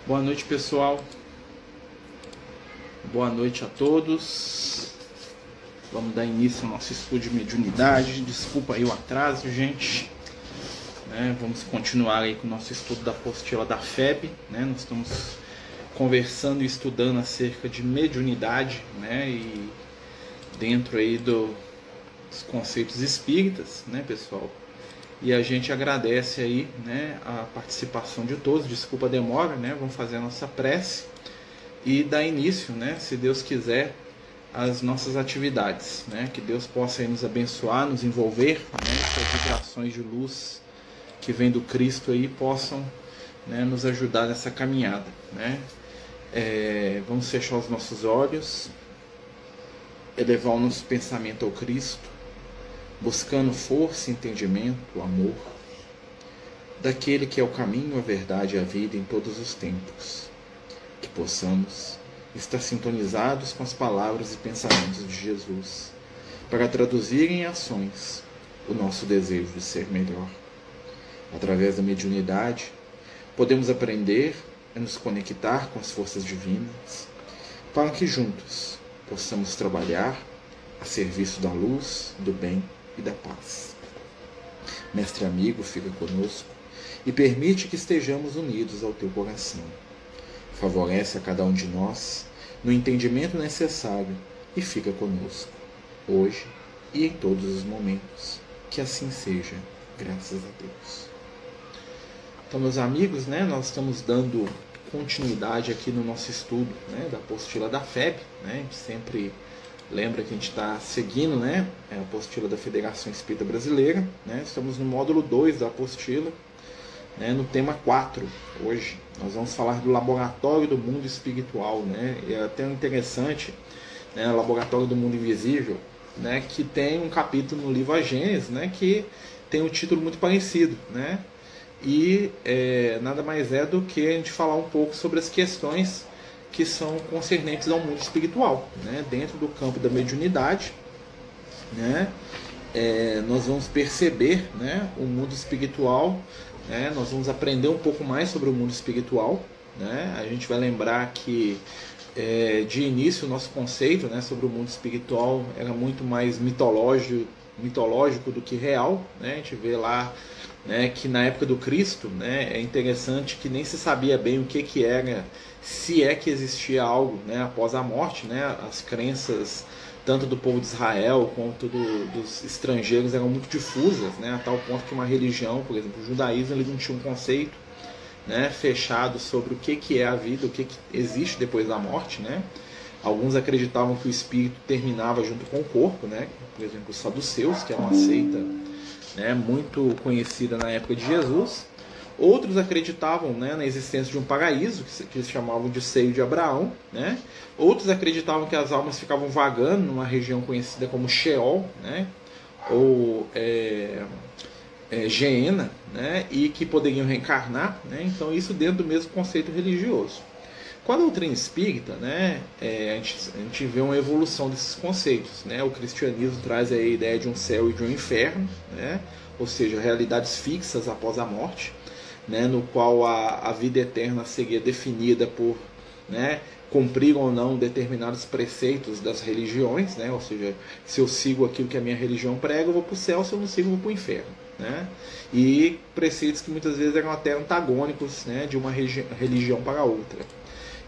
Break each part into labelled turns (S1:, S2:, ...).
S1: Boa noite, pessoal. Boa noite a todos. Vamos dar início ao nosso estudo de mediunidade. Desculpa aí o atraso, gente. Vamos continuar aí com o nosso estudo da apostila da FEB. Nós estamos conversando e estudando acerca de mediunidade, e dentro aí dos conceitos espíritas, pessoal. E a gente agradece aí, a participação de todos. Desculpa a demora, vamos fazer a nossa prece e dar início, se Deus quiser, às nossas atividades, que Deus possa aí nos abençoar, nos envolver, que as vibrações de luz que vem do Cristo aí possam, nos ajudar nessa caminhada, Vamos fechar os nossos olhos, elevar o nosso pensamento ao Cristo, buscando força, entendimento, amor, daquele que é o caminho, a verdade e a vida em todos os tempos. Que possamos estar sintonizados com as palavras e pensamentos de Jesus, para traduzir em ações o nosso desejo de ser melhor. Através da mediunidade, podemos aprender a nos conectar com as forças divinas, para que juntos possamos trabalhar a serviço da luz, do bem e da paz. Mestre amigo, fica conosco e permite que estejamos unidos ao teu coração. Favorece a cada um de nós no entendimento necessário e fica conosco, hoje e em todos os momentos. Que assim seja, graças a Deus. Então, meus amigos, nós estamos dando continuidade aqui no nosso estudo, da apostila da FEB, A gente sempre lembra que a gente está seguindo, a apostila da Federação Espírita Brasileira, Estamos no módulo 2 da apostila, no tema 4. Hoje nós vamos falar do Laboratório do Mundo Espiritual, E é até interessante, o Laboratório do Mundo Invisível, que tem um capítulo no livro A Gênese, que tem um título muito parecido, E nada mais é do que a gente falar um pouco sobre as questões que são concernentes ao mundo espiritual, dentro do campo da mediunidade, nós vamos perceber, o mundo espiritual, nós vamos aprender um pouco mais sobre o mundo espiritual, A gente vai lembrar que de início o nosso conceito, sobre o mundo espiritual era muito mais mitológico do que real, A gente vê lá, que na época do Cristo, é interessante que nem se sabia bem o que era, se é que existia algo, após a morte, As crenças tanto do povo de Israel quanto dos estrangeiros eram muito difusas, a tal ponto que uma religião, por exemplo, o judaísmo, ele não tinha um conceito, fechado sobre o que é a vida, o que existe depois da morte, Alguns acreditavam que o espírito terminava junto com o corpo, Por exemplo, os saduceus, que é uma seita, muito conhecida na época de Jesus. Outros acreditavam, na existência de um paraíso, que eles chamavam de seio de Abraão, Outros acreditavam que as almas ficavam vagando numa região conhecida como Sheol, ou Geena, e que poderiam reencarnar, Então isso dentro do mesmo conceito religioso. Com a doutrina espírita, a gente vê uma evolução desses conceitos, O cristianismo traz a ideia de um céu e de um inferno, ou seja, realidades fixas após a morte, no qual a vida eterna seria definida por cumprir ou não determinados preceitos das religiões, ou seja, se eu sigo aquilo que a minha religião prega, eu vou para o céu, se eu não sigo, eu vou para o inferno. E preceitos que muitas vezes eram até antagônicos, de uma religião para outra.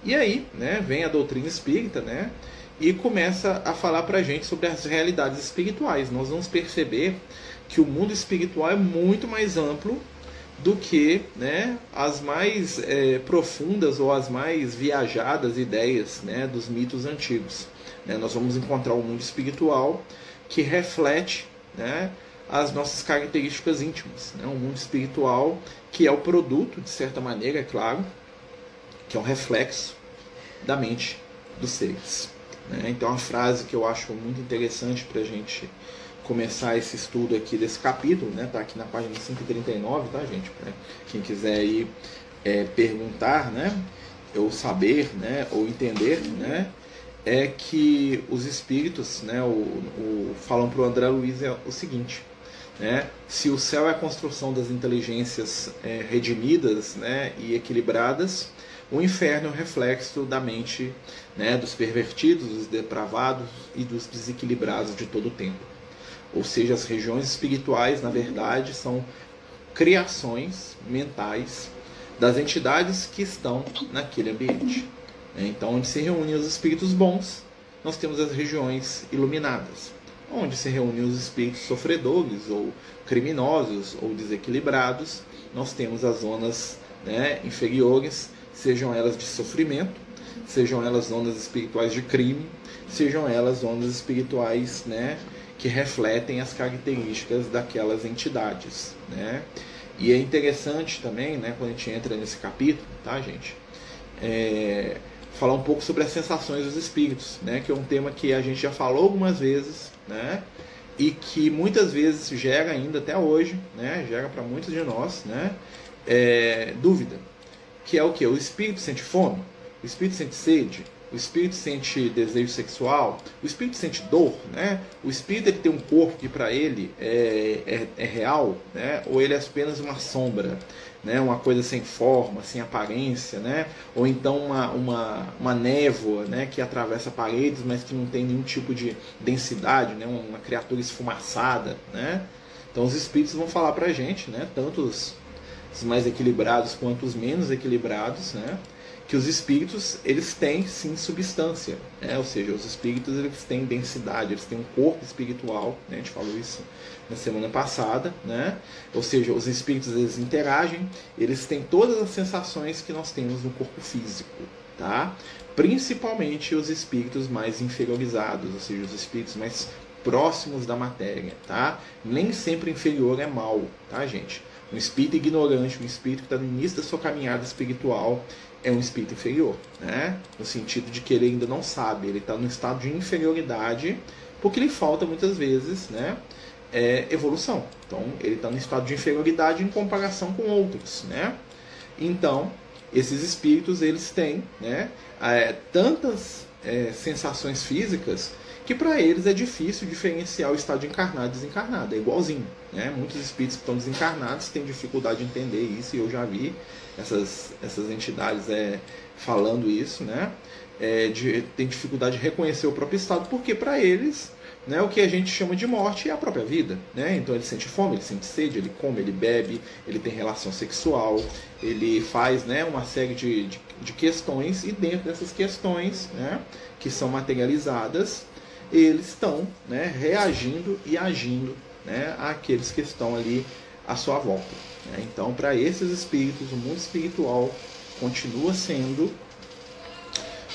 S1: E aí, vem a doutrina espírita, e começa a falar para a gente sobre as realidades espirituais. Nós vamos perceber que o mundo espiritual é muito mais amplo do que as mais profundas ou as mais viajadas ideias dos mitos antigos. Nós vamos encontrar um mundo espiritual que reflete as nossas características íntimas. Um mundo espiritual que é o produto, de certa maneira, é claro, que é um reflexo da mente dos seres. Então, a frase que eu acho muito interessante para a gente começar esse estudo aqui desse capítulo, tá aqui na página 139, tá, gente? Pra quem quiser aí perguntar, ou saber, ou entender, é que os espíritos, falam para o André Luiz o seguinte, né? Se o céu é a construção das inteligências redimidas, né, e equilibradas, o inferno é o reflexo da mente, né, dos pervertidos, dos depravados e dos desequilibrados de todo o tempo. Ou seja, as regiões espirituais, na verdade, são criações mentais das entidades que estão naquele ambiente. Então, onde se reúnem os espíritos bons, nós temos as regiões iluminadas. Onde se reúnem os espíritos sofredores, ou criminosos, ou desequilibrados, nós temos as zonas, né, inferiores, sejam elas de sofrimento, sejam elas zonas espirituais de crime, sejam elas zonas espirituais, né, que refletem as características daquelas entidades, né? E é interessante também, né, quando a gente entra nesse capítulo, tá, gente? Falar um pouco sobre as sensações dos espíritos, né, que é um tema que a gente já falou algumas vezes, né, e que muitas vezes gera ainda até hoje, né, gera para muitos de nós, né, dúvida, que é o que? O espírito sente fome? O espírito sente sede? O espírito sente desejo sexual? O espírito sente dor? Né? O espírito ele tem um corpo que para ele é real? Né? Ou ele é apenas uma sombra? Né? Uma coisa sem forma, sem aparência? Né? Ou então uma névoa, né? Que atravessa paredes, mas que não tem nenhum tipo de densidade? Né? Uma criatura esfumaçada? Né? Então os espíritos vão falar para a gente, né? Tanto os mais equilibrados quanto os menos equilibrados, né? Que os espíritos eles têm sim substância, né? Ou seja, os espíritos eles têm densidade, eles têm um corpo espiritual, né? A gente falou isso na semana passada, né? Ou seja, os espíritos eles interagem, eles têm todas as sensações que nós temos no corpo físico, tá? Principalmente os espíritos mais inferiorizados, ou seja, os espíritos mais próximos da matéria, tá? Nem sempre inferior é mal, tá, gente? Um espírito ignorante, um espírito que está no início da sua caminhada espiritual, é um espírito inferior, né? No sentido de que ele ainda não sabe, ele está no estado de inferioridade, porque lhe falta muitas vezes, né, evolução. Então, ele está no estado de inferioridade em comparação com outros, né? Então, esses espíritos eles têm, né, tantas sensações físicas que para eles é difícil diferenciar o estado de encarnado e desencarnado, é igualzinho, né? Muitos espíritos que estão desencarnados têm dificuldade de entender isso, e eu já vi essas entidades falando isso, né? Tem dificuldade de reconhecer o próprio estado, porque para eles, né, o que a gente chama de morte é a própria vida, né? Então ele sente fome, ele sente sede, ele come, ele bebe, ele tem relação sexual, ele faz, né, uma série de questões, e dentro dessas questões, né, que são materializadas, eles estão, né, reagindo e agindo, né, àqueles que estão ali à sua volta, né? Então, para esses espíritos, o mundo espiritual continua sendo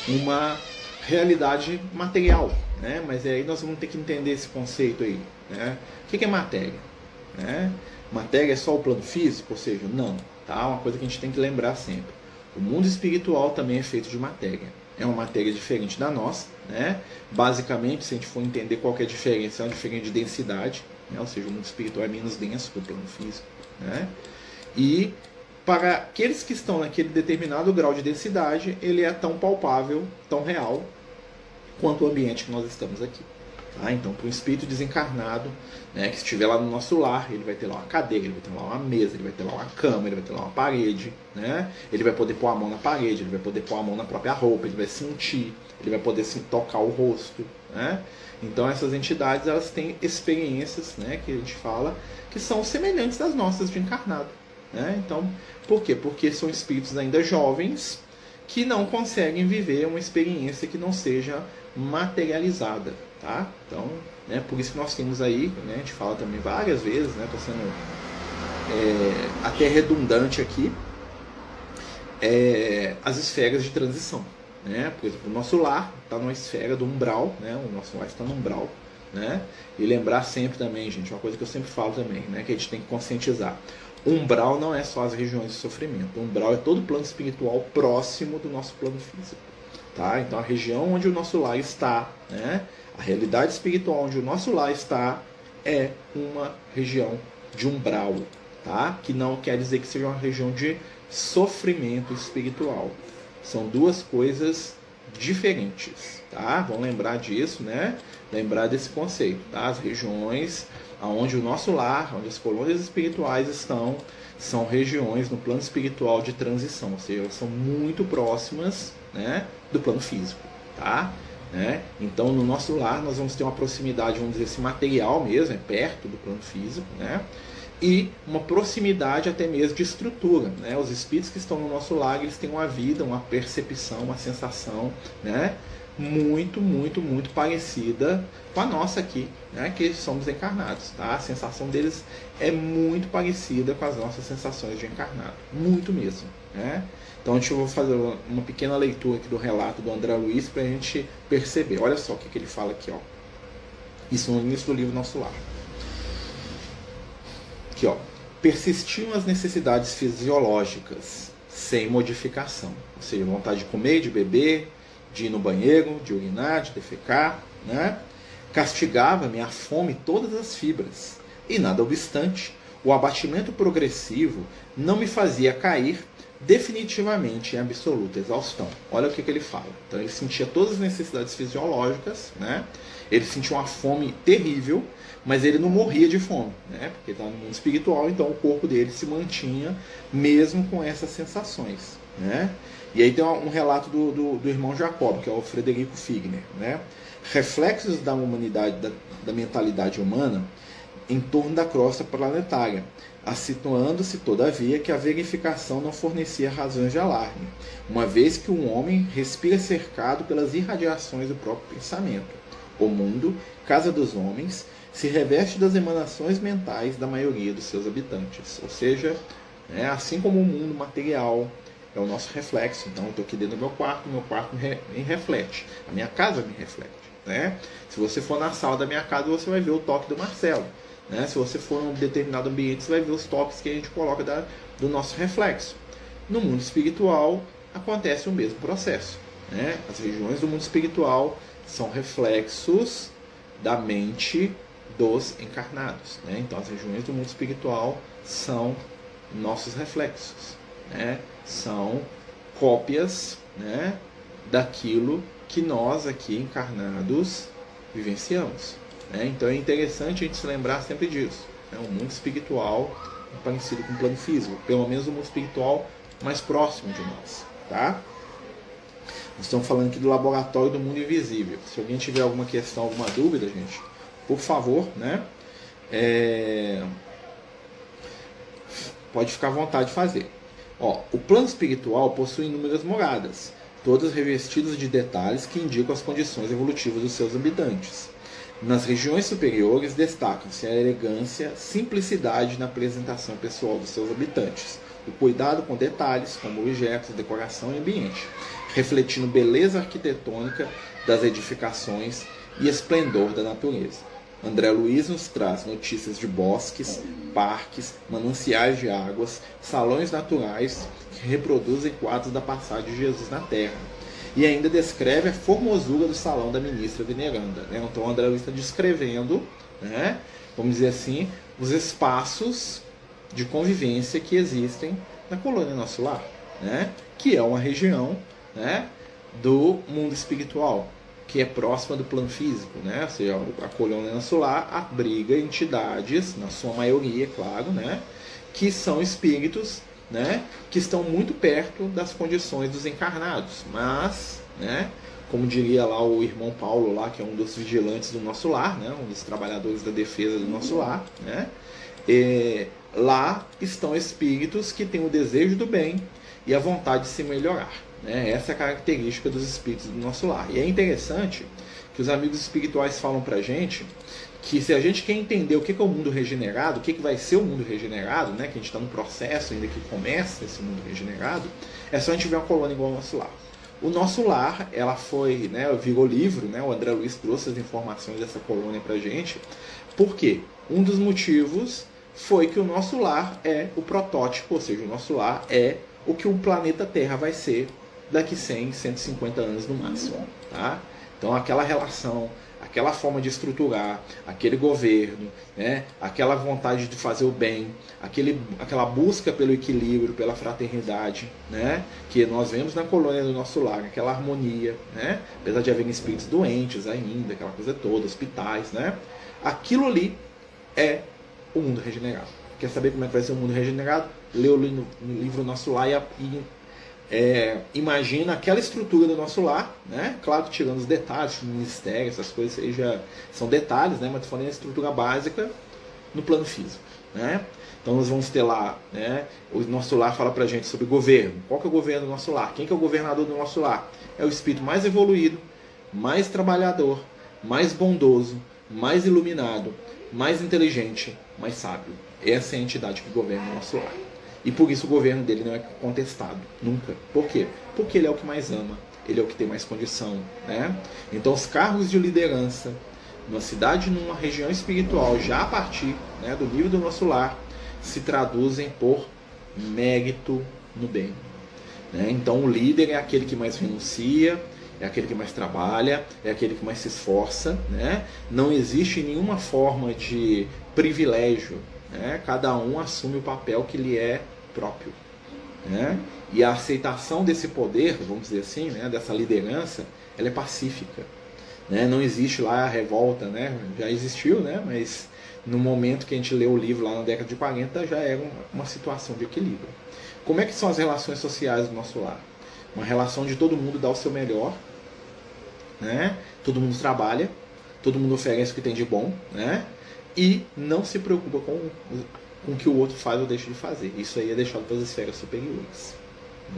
S1: uma realidade material, né? Mas aí nós vamos ter que entender esse conceito aí, né? O que é matéria? Né? Matéria é só o plano físico? Ou seja, não, tá? Uma coisa que a gente tem que lembrar sempre. O mundo espiritual também é feito de matéria. É uma matéria diferente da nossa, né? Basicamente, se a gente for entender qual que é a diferença, é uma diferença de densidade, né? Ou seja, o mundo espiritual é menos denso que o plano físico, né? E para aqueles que estão naquele determinado grau de densidade, ele é tão palpável, tão real, quanto o ambiente que nós estamos aqui. Tá? Então, para um espírito desencarnado, né, que estiver lá no nosso lar, ele vai ter lá uma cadeira, ele vai ter lá uma mesa, ele vai ter lá uma cama, ele vai ter lá uma parede, né? Ele vai poder pôr a mão na parede, ele vai poder pôr a mão na própria roupa, ele vai sentir, ele vai poder tocar o rosto, né? Então essas entidades elas têm experiências, né, que a gente fala, que são semelhantes às nossas de encarnado, né? Então, por quê? Porque são espíritos ainda jovens que não conseguem viver uma experiência que não seja materializada, tá? Então, né, por isso que nós temos aí, né, a gente fala também várias vezes, né, estou sendo até redundante aqui, as esferas de transição, né? Por exemplo, o nosso lar está numa esfera do umbral, né? O nosso lar está no umbral, né? E lembrar sempre também, gente, uma coisa que eu sempre falo também, né, que a gente tem que conscientizar. Umbral não é só as regiões de sofrimento. Umbral é todo o plano espiritual próximo do nosso plano físico. Tá? Então a região onde o nosso lar está, né? A realidade espiritual onde o nosso lar está é uma região de umbral. Tá? Que não quer dizer que seja uma região de sofrimento espiritual. São duas coisas diferentes. Tá? Vamos lembrar disso, né? Lembrar desse conceito. Tá? As regiões onde o nosso lar, onde as colônias espirituais estão, são regiões no plano espiritual de transição, ou seja, elas são muito próximas, né, do plano físico, tá? Né? Então, no nosso lar, nós vamos ter uma proximidade, vamos dizer assim, material mesmo, é perto do plano físico, né? E uma proximidade até mesmo de estrutura, né? Os espíritos que estão no nosso lar, eles têm uma vida, uma percepção, uma sensação, né, muito, muito, muito parecida com a nossa aqui, né, que somos encarnados, tá? A sensação deles é muito parecida com as nossas sensações de encarnado, muito mesmo, né? Então, eu vou fazer uma pequena leitura aqui do relato do André Luiz para a gente perceber. Olha só o que ele fala aqui, ó. Isso no início do livro Nosso Lar. Aqui, ó. Persistiam as necessidades fisiológicas sem modificação, ou seja, vontade de comer, de beber, de ir no banheiro, de urinar, de defecar, né? Castigava-me a fome todas as fibras, e nada obstante, o abatimento progressivo não me fazia cair definitivamente em absoluta exaustão. Olha o que ele fala. Então ele sentia todas as necessidades fisiológicas, né? Ele sentia uma fome terrível, mas ele não morria de fome, né? Porque está no mundo espiritual, então o corpo dele se mantinha mesmo com essas sensações, né? E aí tem um relato do irmão Jacob, que é o Frederico Figner, né? Reflexos da humanidade, da mentalidade humana em torno da crosta planetária, acentuando-se, todavia, que a verificação não fornecia razões de alarme, uma vez que um homem respira cercado pelas irradiações do próprio pensamento. O mundo, casa dos homens, se reveste das emanações mentais da maioria dos seus habitantes. Ou seja, assim como o mundo material é o nosso reflexo. Então, eu estou aqui dentro do meu quarto me reflete, a minha casa me reflete, né? Se você for na sala da minha casa, você vai ver o toque do Marcelo, né? Se você for em um determinado ambiente, você vai ver os toques que a gente coloca do nosso reflexo. No mundo espiritual, acontece o mesmo processo, né? As regiões do mundo espiritual são reflexos da mente dos encarnados, né? Então, as regiões do mundo espiritual são nossos reflexos, né? São cópias, né, daquilo que nós aqui encarnados vivenciamos, né? Então é interessante a gente se lembrar sempre disso, né? O mundo espiritual é parecido com o plano físico, pelo menos o mundo espiritual mais próximo de nós, tá? Nós estamos falando aqui do laboratório do mundo invisível. Se alguém tiver alguma questão, alguma dúvida, gente, por favor, né, pode ficar à vontade de fazer. Ó, o plano espiritual possui inúmeras moradas, todas revestidas de detalhes que indicam as condições evolutivas dos seus habitantes. Nas regiões superiores destacam-se a elegância, simplicidade na apresentação pessoal dos seus habitantes, o cuidado com detalhes, como objetos, decoração e ambiente, refletindo beleza arquitetônica das edificações e esplendor da natureza. André Luiz nos traz notícias de bosques, parques, mananciais de águas, salões naturais que reproduzem quadros da passagem de Jesus na Terra. E ainda descreve a formosura do salão da ministra veneranda, né? Então, André Luiz está descrevendo, né, vamos dizer assim, os espaços de convivência que existem na colônia Nosso Lar, né? Que é uma região, né, do mundo espiritual, que é próxima do plano físico, né? Ou seja, a colônia Nosso Lar abriga entidades, na sua maioria, claro, né, que são espíritos, né, que estão muito perto das condições dos encarnados, mas, né, como diria lá o irmão Paulo, lá, que é um dos vigilantes do Nosso Lar, né, um dos trabalhadores da defesa do Nosso Lar, né, lá estão espíritos que têm o desejo do bem e a vontade de se melhorar, né? Essa é a característica dos espíritos do Nosso Lar. E é interessante que os amigos espirituais falam pra gente que se a gente quer entender o que é o mundo regenerado, o que vai ser o mundo regenerado, né, que a gente está no processo ainda que começa esse mundo regenerado, é só a gente ver uma colônia igual ao Nosso Lar. O Nosso Lar, ela foi, né, virou livro, né, o André Luiz trouxe as informações dessa colônia pra gente. Por quê? Um dos motivos foi que o Nosso Lar é o protótipo, ou seja, o Nosso Lar é o que o planeta Terra vai ser daqui 100, 150 anos no máximo, tá? Então aquela relação, aquela forma de estruturar, aquele governo, né, aquela vontade de fazer o bem, aquela busca pelo equilíbrio, pela fraternidade, né, que nós vemos na colônia do Nosso Lar, aquela harmonia, né, apesar de haver espíritos doentes ainda, aquela coisa toda, hospitais, né, aquilo ali é o mundo regenerado. Quer saber como é que vai ser o mundo regenerado? Lê o livro Nosso Lar imagina aquela estrutura do nosso lar, né? Claro que tirando os detalhes, o ministério, essas coisas aí já são detalhes, né? Mas estou falando da estrutura básica no plano físico, né? Então nós vamos ter lá, né? O nosso lar fala pra gente sobre governo. Qual que é o governo do nosso lar? Quem que é o governador do nosso lar? É o espírito mais evoluído, mais trabalhador, mais bondoso, mais iluminado, mais inteligente, mais sábio. Essa é a entidade que governa o nosso lar. E por isso o governo dele não é contestado, nunca. Por quê? Porque ele é o que mais ama, ele é o que tem mais condição, né? Então os cargos de liderança numa cidade, numa região espiritual, já a partir, né, do nível do nosso lar, se traduzem por mérito no bem, né? Então o líder é aquele que mais renuncia, é aquele que mais trabalha, é aquele que mais se esforça, né? Não existe nenhuma forma de privilégio, né? Cada um assume o papel que lhe é próprio, né? E a aceitação desse poder, vamos dizer assim, né, dessa liderança, ela é pacífica, né? Não existe lá a revolta, né? Já existiu, né? Mas no momento que a gente leu o livro lá na década de 40 já era uma situação de equilíbrio. Como é que são as relações sociais do nosso lar? Uma relação de todo mundo dar o seu melhor, né? Todo mundo trabalha, todo mundo oferece o que tem de bom, né? E não se preocupa com o que o outro faz ou deixa de fazer. Isso aí é deixado para as esferas superiores,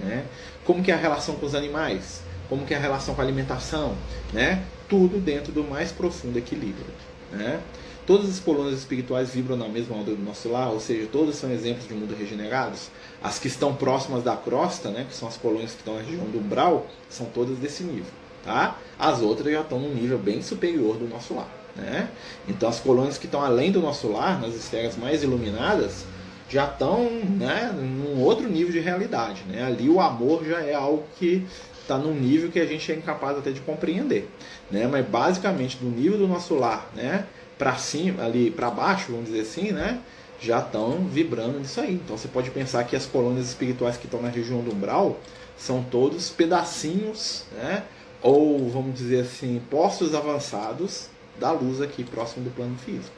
S1: né? Como que é a relação com os animais? Como que é a relação com a alimentação, né? Tudo dentro do mais profundo equilíbrio, né? Todas as colônias espirituais vibram na mesma onda do nosso lar, ou seja, todas são exemplos de mundo regenerados. As que estão próximas da crosta, né, que são as colônias que estão na região do umbral, são todas desse nível, tá? As outras já estão num nível bem superior do nosso lar, né? Então as colônias que estão além do nosso lar, nas esferas mais iluminadas, já estão, né, num outro nível de realidade, né? Ali o amor já é algo que está num nível que a gente é incapaz até de compreender, né? Mas basicamente do nível do nosso lar, né, para cima, ali para baixo, vamos dizer assim, né, já estão vibrando nisso aí. Então você pode pensar que as colônias espirituais que estão na região do umbral são todos pedacinhos, né, ou vamos dizer assim, postos avançados da luz aqui próximo do plano físico,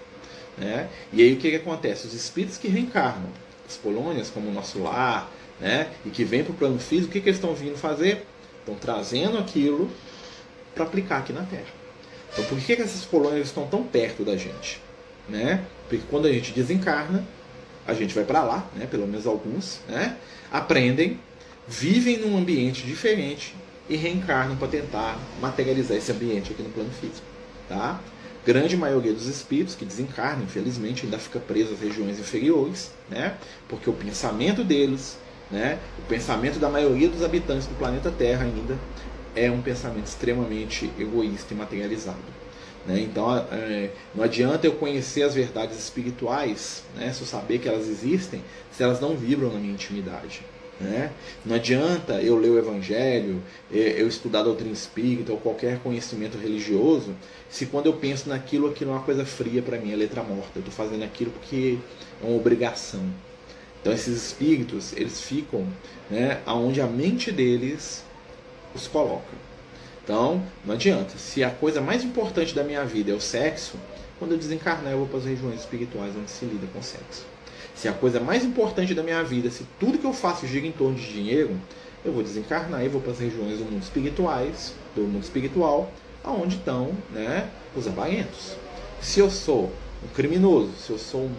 S1: né? E aí o que acontece? Os espíritos que reencarnam as colônias como o nosso lar, né, e que vêm para o plano físico, o que eles estão vindo fazer? Estão trazendo aquilo para aplicar aqui na Terra. Então por que essas colônias estão tão perto da gente, né? Porque quando a gente desencarna, a gente vai para lá, né? Pelo menos alguns, né? Aprendem, vivem num ambiente diferente e reencarnam para tentar materializar esse ambiente aqui no plano físico, tá? Grande maioria dos espíritos que desencarnam, infelizmente, ainda fica preso às regiões inferiores, né? Porque o pensamento deles, né? O pensamento da maioria dos habitantes do planeta Terra ainda é um pensamento extremamente egoísta e materializado, né? Então não adianta eu conhecer as verdades espirituais, né, se eu saber que elas existem, se elas não vibram na minha intimidade, né? Não adianta eu ler o Evangelho, eu estudar a doutrina espírita ou qualquer conhecimento religioso, se quando eu penso naquilo, aquilo é uma coisa fria para mim, é letra morta. Eu estou fazendo aquilo porque é uma obrigação. Então esses espíritos, eles ficam, né, aonde a mente deles os coloca. Então, não adianta. Se a coisa mais importante da minha vida é o sexo, quando eu desencarnar eu vou para as regiões espirituais onde se lida com sexo. Se a coisa mais importante da minha vida, se tudo que eu faço gira em torno de dinheiro, eu vou desencarnar e vou para as regiões do mundo espiritual, aonde estão, né, os avarentos. Se eu sou um criminoso, se eu sou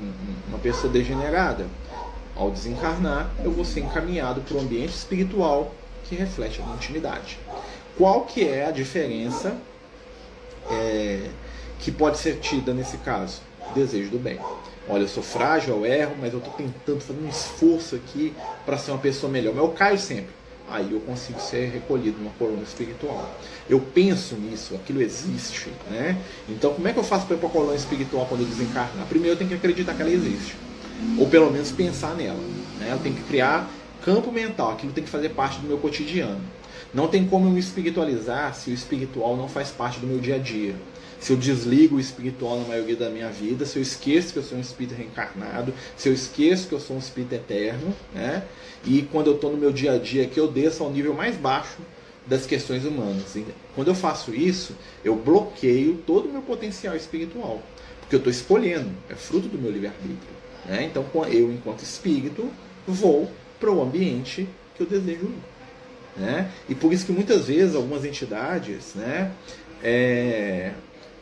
S1: uma pessoa degenerada, ao desencarnar eu vou ser encaminhado para o ambiente espiritual que reflete a minha intimidade. Qual que é a diferença que pode ser tida nesse caso? Desejo do bem. Olha, eu sou frágil, eu erro, mas eu estou tentando fazer um esforço aqui para ser uma pessoa melhor. Mas eu caio sempre. Aí eu consigo ser recolhido numa colônia espiritual. Eu penso nisso, aquilo existe, né? Então como é que eu faço para ir para a colônia espiritual quando eu desencarnar? Primeiro eu tenho que acreditar que ela existe. Ou pelo menos pensar nela, né? Eu tenho que criar campo mental, aquilo tem que fazer parte do meu cotidiano. Não tem como eu me espiritualizar se o espiritual não faz parte do meu dia a dia. Se eu desligo o espiritual na maioria da minha vida, se eu esqueço que eu sou um espírito reencarnado, se eu esqueço que eu sou um espírito eterno, né? E quando eu estou no meu dia a dia, que eu desço ao nível mais baixo das questões humanas. E quando eu faço isso, eu bloqueio todo o meu potencial espiritual. porque eu estou escolhendo, é fruto do meu livre-arbítrio. Né? Então, eu, enquanto espírito, vou para o ambiente que eu desejo ir. Né? E por isso que muitas vezes algumas entidades, né,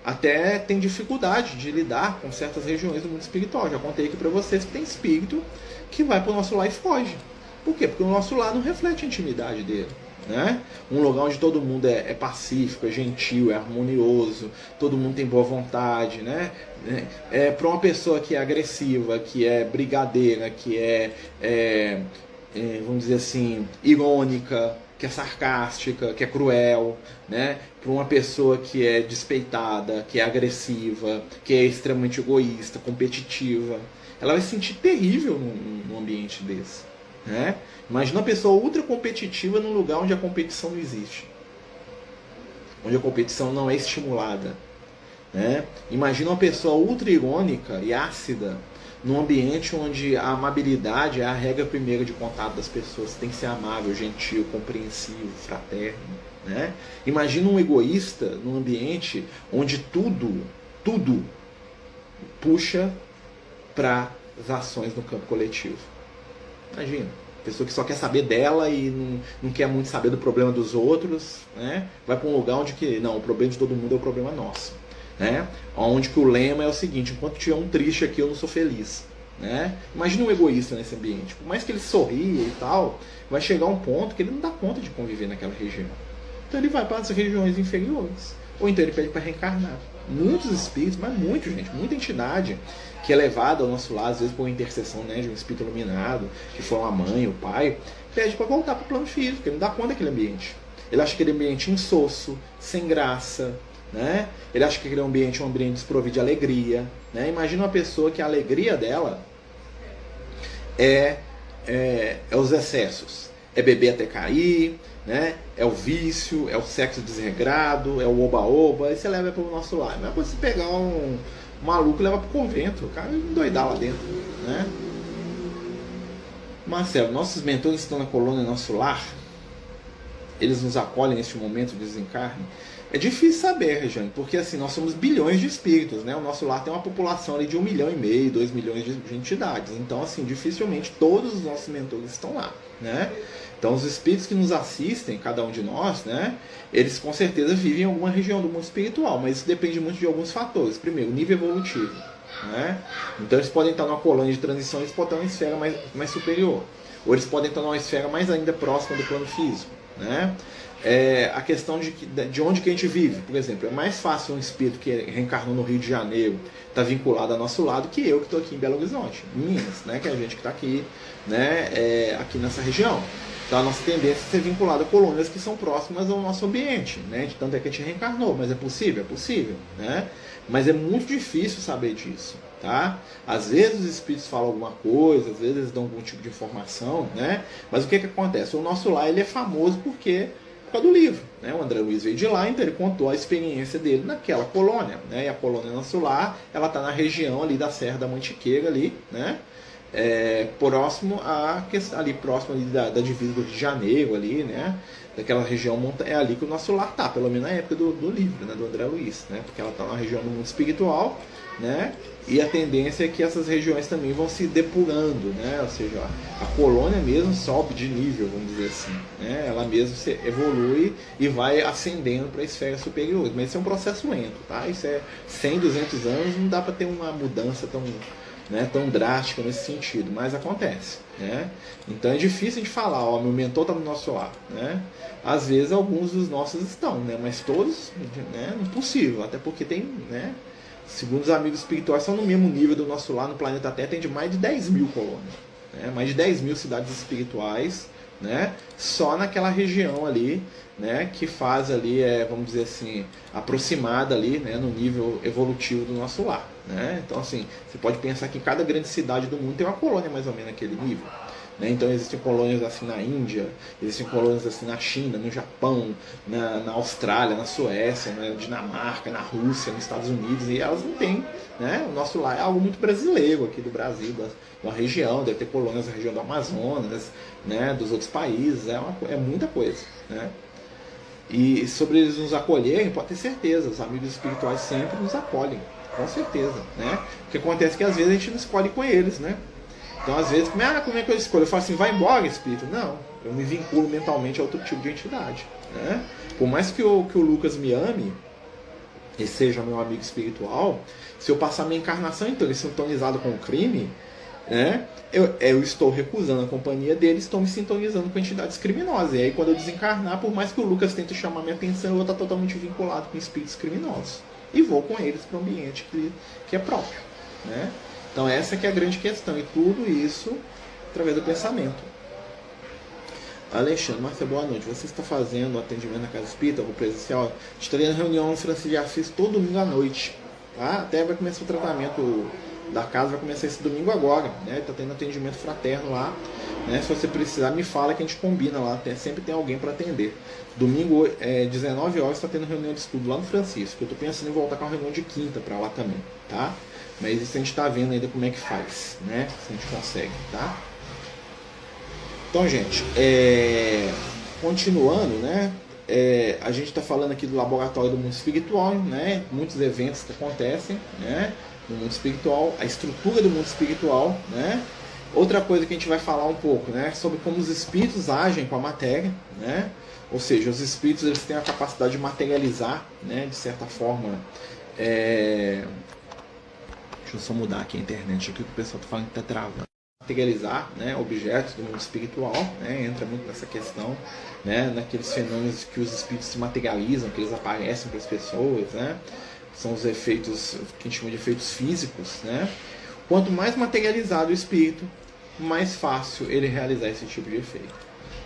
S1: até têm dificuldade de lidar com certas regiões do mundo espiritual. Já contei aqui para vocês que tem espírito que vai para o nosso lar e foge. Por quê? Porque o nosso lar não reflete a intimidade dele. Né? Um lugar onde todo mundo é pacífico, é gentil, é harmonioso, todo mundo tem boa vontade, né? Para uma pessoa que é agressiva, que é brigadeira, que vamos dizer assim, irônica, que é sarcástica, que é cruel, né? Para uma pessoa que é despeitada, que é agressiva, que é extremamente egoísta, competitiva, ela vai se sentir terrível num ambiente desse. Né? Imagina uma pessoa ultra competitiva num lugar onde a competição não existe, onde a competição não é estimulada. Né? Imagina uma pessoa ultra irônica e ácida num ambiente onde a amabilidade é a regra primeira de contato das pessoas. Tem que ser amável, gentil, compreensivo, fraterno. Né? Imagina um egoísta num ambiente onde tudo puxa para as ações no campo coletivo. Imagina, pessoa que só quer saber dela e não quer muito saber do problema dos outros, né? Vai para um lugar onde o problema de todo mundo é o problema nosso. Né? Onde que o lema é o seguinte: enquanto tiver um triste aqui, eu não sou feliz. Né? Imagina um egoísta nesse ambiente. Por mais que ele sorria e tal, vai chegar um ponto que ele não dá conta de conviver naquela região. Então ele vai para as regiões inferiores. Ou então ele pede para reencarnar. Muitos espíritos, mas muita gente, muita entidade que é levada ao nosso lado, às vezes por intercessão, né, de um espírito iluminado, que for uma mãe, o pai, pede para voltar para o plano físico, ele não dá conta daquele ambiente. Ele acha aquele ambiente insosso, sem graça, né? Ele acha que aquele ambiente é um ambiente desprovido de alegria. Né? Imagina uma pessoa que a alegria dela é os excessos. É beber até cair, né? É o vício, é o sexo desregrado, é o oba-oba. Aí você leva para o nosso lar. Não é você pegar um maluco e levar para o convento, o cara endoidar lá dentro. Né? Marcelo, nossos mentores estão na colônia Nosso Lar? Eles nos acolhem neste momento de desencarne? É difícil saber, Regiane, porque assim, nós somos bilhões de espíritos, né? O nosso lar tem uma população ali de 1,5 milhão, 2 milhões de entidades. Então, assim, dificilmente todos os nossos mentores estão lá, né? Então, os espíritos que nos assistem, cada um de nós, né? Eles com certeza vivem em alguma região do mundo espiritual, mas isso depende muito de alguns fatores. Primeiro, nível evolutivo, né? Então, eles podem estar numa colônia de transição, eles podem estar numa esfera mais superior. Ou eles podem estar numa esfera mais ainda próxima do plano físico, né? A questão de onde que a gente vive. Por exemplo, é mais fácil um espírito que reencarnou no Rio de Janeiro estar vinculado ao nosso lado que eu que estou aqui em Belo Horizonte, Minas, né? Que é a gente que está aqui, né? Aqui nessa região. Então a nossa tendência é ser vinculado a colônias que são próximas ao nosso ambiente, né? De tanto é que a gente reencarnou, mas é possível? É possível, né? Mas é muito difícil saber disso. Tá? Às vezes os espíritos falam alguma coisa, às vezes eles dão algum tipo de informação, né? Mas o que acontece? O nosso lar ele é famoso por causa do livro, né? O André Luiz veio de lá, então ele contou a experiência dele naquela colônia, né? E a colônia Nosso Lar, ela está na região ali da Serra da Mantiqueira ali, né? Próximo ali da divisa do Rio de Janeiro ali, né? Daquela região, é ali que o Nosso Lar tá, pelo menos na época do livro, né? Do André Luiz, né? Porque ela está na região do mundo espiritual, né? E a tendência é que essas regiões também vão se depurando, né? Ou seja, a colônia mesmo sobe de nível, vamos dizer assim, né? Ela mesmo se evolui e vai ascendendo para a esfera superior, mas isso é um processo lento, tá? Isso é 100, 200 anos, não dá para ter uma mudança tão drástica nesse sentido, mas acontece, né? Então é difícil de falar, ó, meu mentor está no nosso lar, né? Às vezes alguns dos nossos estão, né? Mas todos, né? Impossível, até porque tem, né? Segundo os amigos espirituais, são no mesmo nível do nosso lar no planeta Terra, tem de mais de 10 mil colônias, né? Mais de 10 mil cidades espirituais, né? Só naquela região ali, né? Que faz ali, vamos dizer assim, aproximada ali, né? No nível evolutivo do nosso lar, né? Então, assim, você pode pensar que cada grande cidade do mundo tem uma colônia mais ou menos naquele nível. Né? Então existem colônias assim na Índia, existem colônias assim na China, no Japão, na Austrália, na Suécia, na Dinamarca, na Rússia, nos Estados Unidos, e elas não têm, né? O nosso lar é algo muito brasileiro aqui do Brasil, da região, deve ter colônias na região do Amazonas, né? Dos outros países, é muita coisa, né? E sobre eles nos acolherem, pode ter certeza, os amigos espirituais sempre nos acolhem, com certeza, né? Porque acontece que às vezes a gente não escolhe com eles, né? Então às vezes, como é que eu escolho? Eu falo assim, vai embora, espírito. Não, eu me vinculo mentalmente a outro tipo de entidade, né? Por mais que o Lucas me ame e seja meu amigo espiritual, se eu passar minha encarnação então sintonizado com o crime, né? Eu estou recusando a companhia deles, estou me sintonizando com entidades criminosas. E aí quando eu desencarnar, por mais que o Lucas tente chamar minha atenção, eu vou estar totalmente vinculado com espíritos criminosos. E vou com eles para o ambiente que é próprio, né? Então essa que é a grande questão. E tudo isso através do pensamento. Alexandre, Márcia, boa noite. Você está fazendo atendimento na Casa Espírita, ou presencial? Estarei na reunião no Francisco de Assis todo domingo à noite. Tá? Até vai começar o tratamento da casa, vai começar esse domingo agora. Né? Está tendo atendimento fraterno lá. Né? Se você precisar, me fala que a gente combina lá. Sempre tem alguém para atender. Domingo, 19 horas, está tendo reunião de estudo lá no Francisco. Eu estou pensando em voltar com a reunião de quinta para lá também. Tá? Mas isso a gente está vendo ainda como é que faz. Né? Se a gente consegue. Tá? Então, gente, continuando, né? A gente está falando aqui do laboratório do mundo espiritual, né? Muitos eventos que acontecem, né? No mundo espiritual, a estrutura do mundo espiritual, né? Outra coisa que a gente vai falar um pouco, né? Sobre como os espíritos agem com a matéria, né? Ou seja, os espíritos eles têm a capacidade de materializar, né? De certa forma. Deixa eu só mudar aqui a internet, aqui que o pessoal está falando que está travando. Materializar, né, objetos do mundo espiritual, né, entra muito nessa questão, né, naqueles fenômenos que os espíritos se materializam, que eles aparecem para as pessoas, né, são os efeitos que a gente chama de efeitos físicos, né. Quanto mais materializado o espírito, mais fácil ele realizar esse tipo de efeito,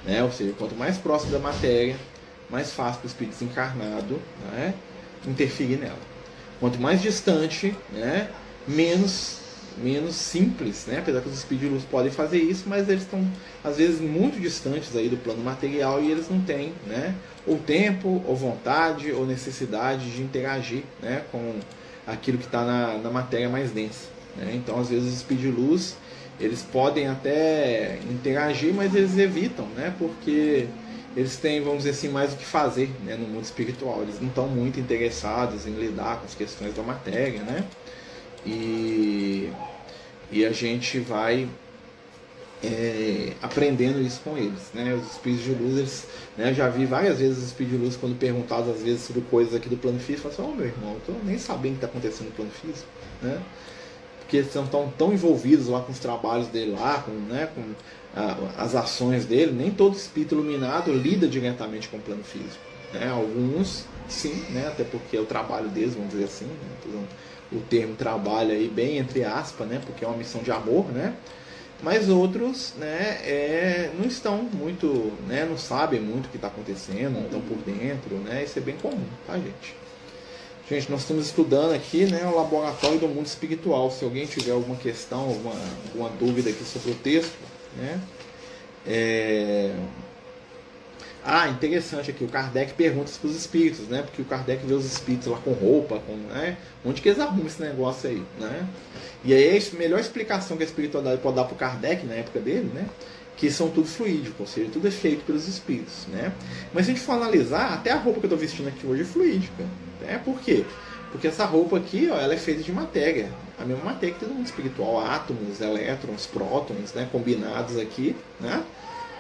S1: né, ou seja, quanto mais próximo da matéria, mais fácil para o espírito desencarnado, né, interferir nela. Quanto mais distante, né, menos simples, né? Apesar que os espíritos de luz podem fazer isso, mas eles estão às vezes muito distantes aí do plano material e eles não têm, né? Ou tempo, ou vontade, ou necessidade de interagir, né? Com aquilo que está na matéria mais densa, né? Então às vezes os espíritos de luz eles podem até interagir, mas eles evitam, né? Porque eles têm, vamos dizer assim, mais o que fazer, né? No mundo espiritual. Eles não estão muito interessados em lidar com as questões da matéria, né? E a gente vai aprendendo isso com eles, né? Os espíritos de luz, eles, né, eu já vi várias vezes os espíritos de luz quando perguntados às vezes sobre coisas aqui do plano físico, falam assim, meu irmão, eu tô nem sabendo o que está acontecendo no plano físico, né? Porque eles estão tão envolvidos lá com os trabalhos dele lá, com as ações dele, nem todo espírito iluminado lida diretamente com o plano físico, né? Alguns sim, né? Até porque é o trabalho deles, vamos dizer assim, né? O termo trabalho aí bem entre aspas, né? Porque é uma missão de amor, né? Mas outros, né, não estão muito, né, não sabem muito o que está acontecendo, não estão por dentro, né? Isso é bem comum, tá, gente? Gente, nós estamos estudando aqui, né, o laboratório do mundo espiritual. Se alguém tiver alguma questão, alguma dúvida aqui sobre o texto, né? Interessante aqui, o Kardec pergunta para os espíritos, né? Porque o Kardec vê os espíritos lá com roupa, né? Onde que eles arrumam esse negócio aí, né? E aí a melhor explicação que a espiritualidade pode dar para o Kardec na época dele, né? Que são tudo fluídico, ou seja, tudo é feito pelos espíritos, né? Mas se a gente for analisar, até a roupa que eu estou vestindo aqui hoje é fluídica, né? Por quê? Porque essa roupa aqui, ó, ela é feita de matéria, a mesma matéria que tem no mundo espiritual, átomos, elétrons, prótons, né? Combinados aqui, né?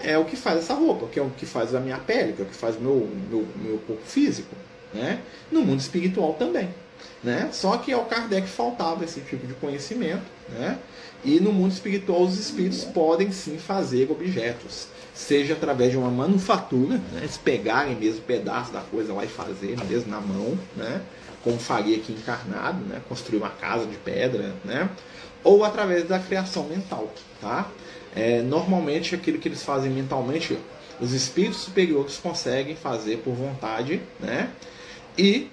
S1: É o que faz essa roupa, que é o que faz a minha pele, que é o que faz o meu corpo físico, né? No mundo espiritual também, né? Só que ao Kardec faltava esse tipo de conhecimento, né? E no mundo espiritual os espíritos podem sim fazer objetos, seja através de uma manufatura, né? Eles pegarem mesmo pedaço da coisa lá e fazerem mesmo na mão, né? Como faria aqui encarnado, né? Construir uma casa de pedra, né? Ou através da criação mental, tá? Normalmente aquilo que eles fazem mentalmente, os espíritos superiores conseguem fazer por vontade, né? E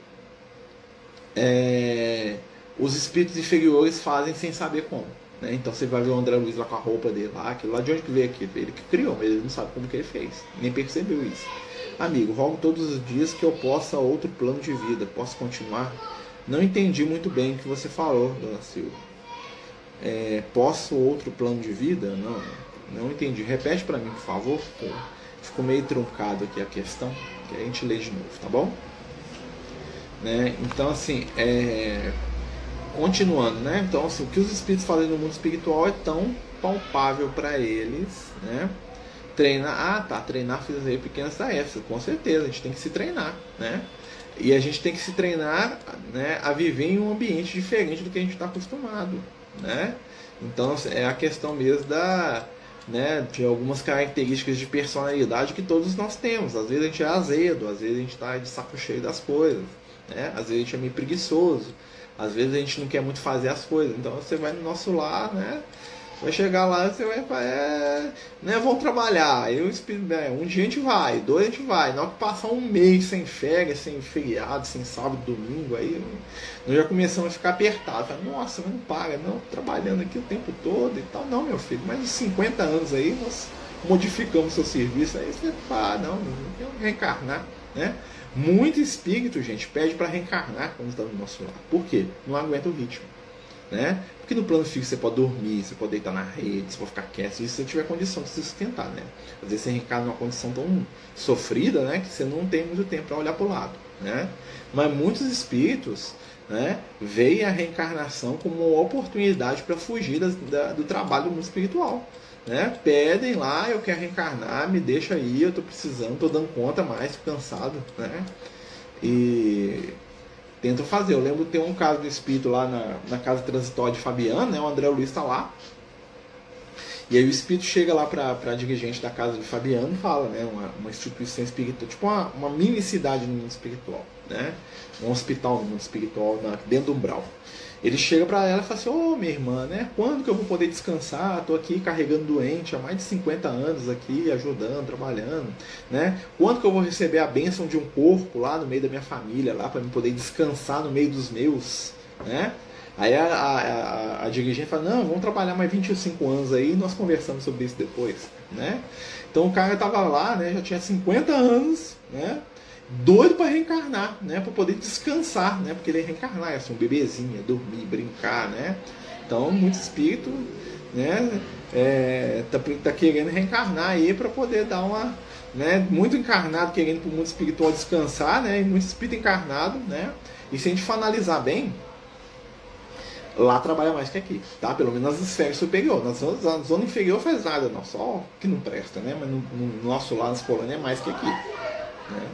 S1: os espíritos inferiores fazem sem saber como, né? Então você vai ver o André Luiz lá com a roupa dele lá, aquilo lá de onde que veio aquilo? Ele que criou, mas ele não sabe como que ele fez, nem percebeu isso. Amigo, rogo todos os dias que eu possa outro plano de vida, posso continuar? Não entendi muito bem o que você falou, dona Silva. Posso outro plano de vida? Não entendi. Repete para mim, por favor. Ficou meio truncado aqui a questão, que a gente lê de novo, tá bom? Né? Então, assim, continuando, né? Então, assim, o que os espíritos fazem no mundo espiritual é tão palpável para eles, né? Treinar, treinar fazer pequenas tarefas, com certeza, a gente tem que se treinar, né? E a gente tem que se treinar, né, a viver em um ambiente diferente do que a gente está acostumado, né? Então é a questão mesmo né, de algumas características de personalidade que todos nós temos. Às vezes a gente é azedo, às vezes a gente está de saco cheio das coisas, né? Às vezes a gente é meio preguiçoso, às vezes a gente não quer muito fazer as coisas. Então você vai no nosso lar, né? Vai chegar lá, você vai né, vamos trabalhar. Aí um dia a gente vai, 2 a gente vai. Na hora que passar um mês sem férias, sem feriado, sem sábado, domingo, aí nós já começamos a ficar apertados. Nossa, mas não paga, não, trabalhando aqui o tempo todo e tal. Não, meu filho, mais de 50 anos aí nós modificamos o seu serviço. Aí você fala, não quero reencarnar, né? Muito espírito, gente, pede para reencarnar quando está no nosso lar. Por quê? Não aguenta o ritmo. Né? Porque no plano fixo você pode dormir, você pode deitar na rede, você pode ficar quieto, isso se você tiver condição de se sustentar, né? Às vezes você reencarna numa condição tão sofrida, né, que você não tem muito tempo para olhar para o lado, né? Mas muitos espíritos, né, veem a reencarnação como uma oportunidade para fugir do trabalho do mundo espiritual, né? Pedem lá, eu quero reencarnar, me deixa aí, eu estou precisando, estou dando conta mais, estou cansado, né? E tentam fazer. Eu lembro que tem um caso do espírito lá na casa transitória de Fabiano, né? O André Luiz está lá. E aí o espírito chega lá para a dirigente da casa de Fabiano e fala, né? Uma instituição espiritual, tipo uma mini cidade no mundo espiritual, né? Um hospital no mundo espiritual, dentro do umbral. Ele chega para ela e fala assim, minha irmã, né? Quando que eu vou poder descansar? Estou aqui carregando doente há mais de 50 anos aqui, ajudando, trabalhando, né? Quando que eu vou receber a bênção de um corpo lá no meio da minha família, lá para eu poder descansar no meio dos meus, né? Aí a dirigente fala, não, vamos trabalhar mais 25 anos aí e nós conversamos sobre isso depois, né? Então o cara estava lá, né? Já tinha 50 anos, né? Doido para reencarnar, né? Para poder descansar, né? Porque ele ia reencarnar, ia ser um bebezinho, ia dormir, brincar, né? Então, muito espírito, né? Tá querendo reencarnar aí para poder dar uma, né? Muito encarnado querendo para o mundo espiritual descansar, né? E muito espírito encarnado, né? E se a gente for analisar bem, lá trabalha mais que aqui, tá? Pelo menos nas esferas superiores. Na zona inferior faz nada, não, só que não presta, né? Mas no nosso lado, nas colônias, é mais que aqui, né?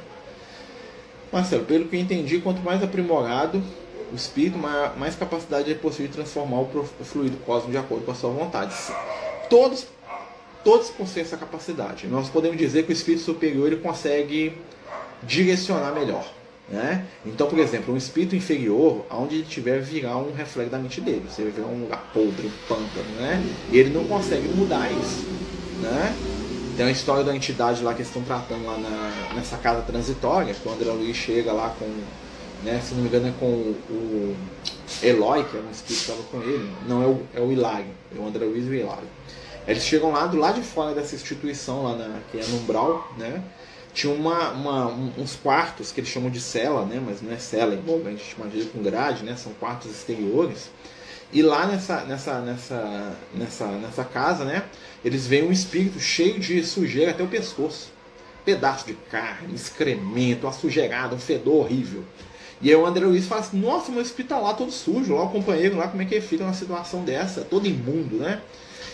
S1: Marcelo, pelo que eu entendi, quanto mais aprimorado o espírito, mais capacidade ele possui de transformar o fluido cósmico de acordo com a sua vontade. Todos possuem essa capacidade. Nós podemos dizer que o espírito superior ele consegue direcionar melhor, né? Então, por exemplo, um espírito inferior, aonde ele estiver, virar um reflexo da mente dele. Você vai virar um lugar podre, um pântano, né? E ele não consegue mudar isso, né? Tem uma história da entidade lá que eles estão tratando lá nessa casa transitória, que o André Luiz chega lá com, né, se não me engano é com o Eloy, que é um espírito que estava com ele, não, é o Hilário, é o André Luiz e o Hilário. Eles chegam lá do lado de fora dessa instituição, lá que é no umbral, né? Tinha uns quartos que eles chamam de cela, né? Mas não é cela, a gente imagina com grade, né? São quartos exteriores. E lá nessa casa, né, eles veem um espírito cheio de sujeira até o pescoço. Pedaço de carne, excremento, uma sujeirada, um fedor horrível. E aí o André Luiz fala assim, nossa, meu espírito tá lá todo sujo, lá o companheiro, lá como é que ele fica numa situação dessa, todo imundo, né?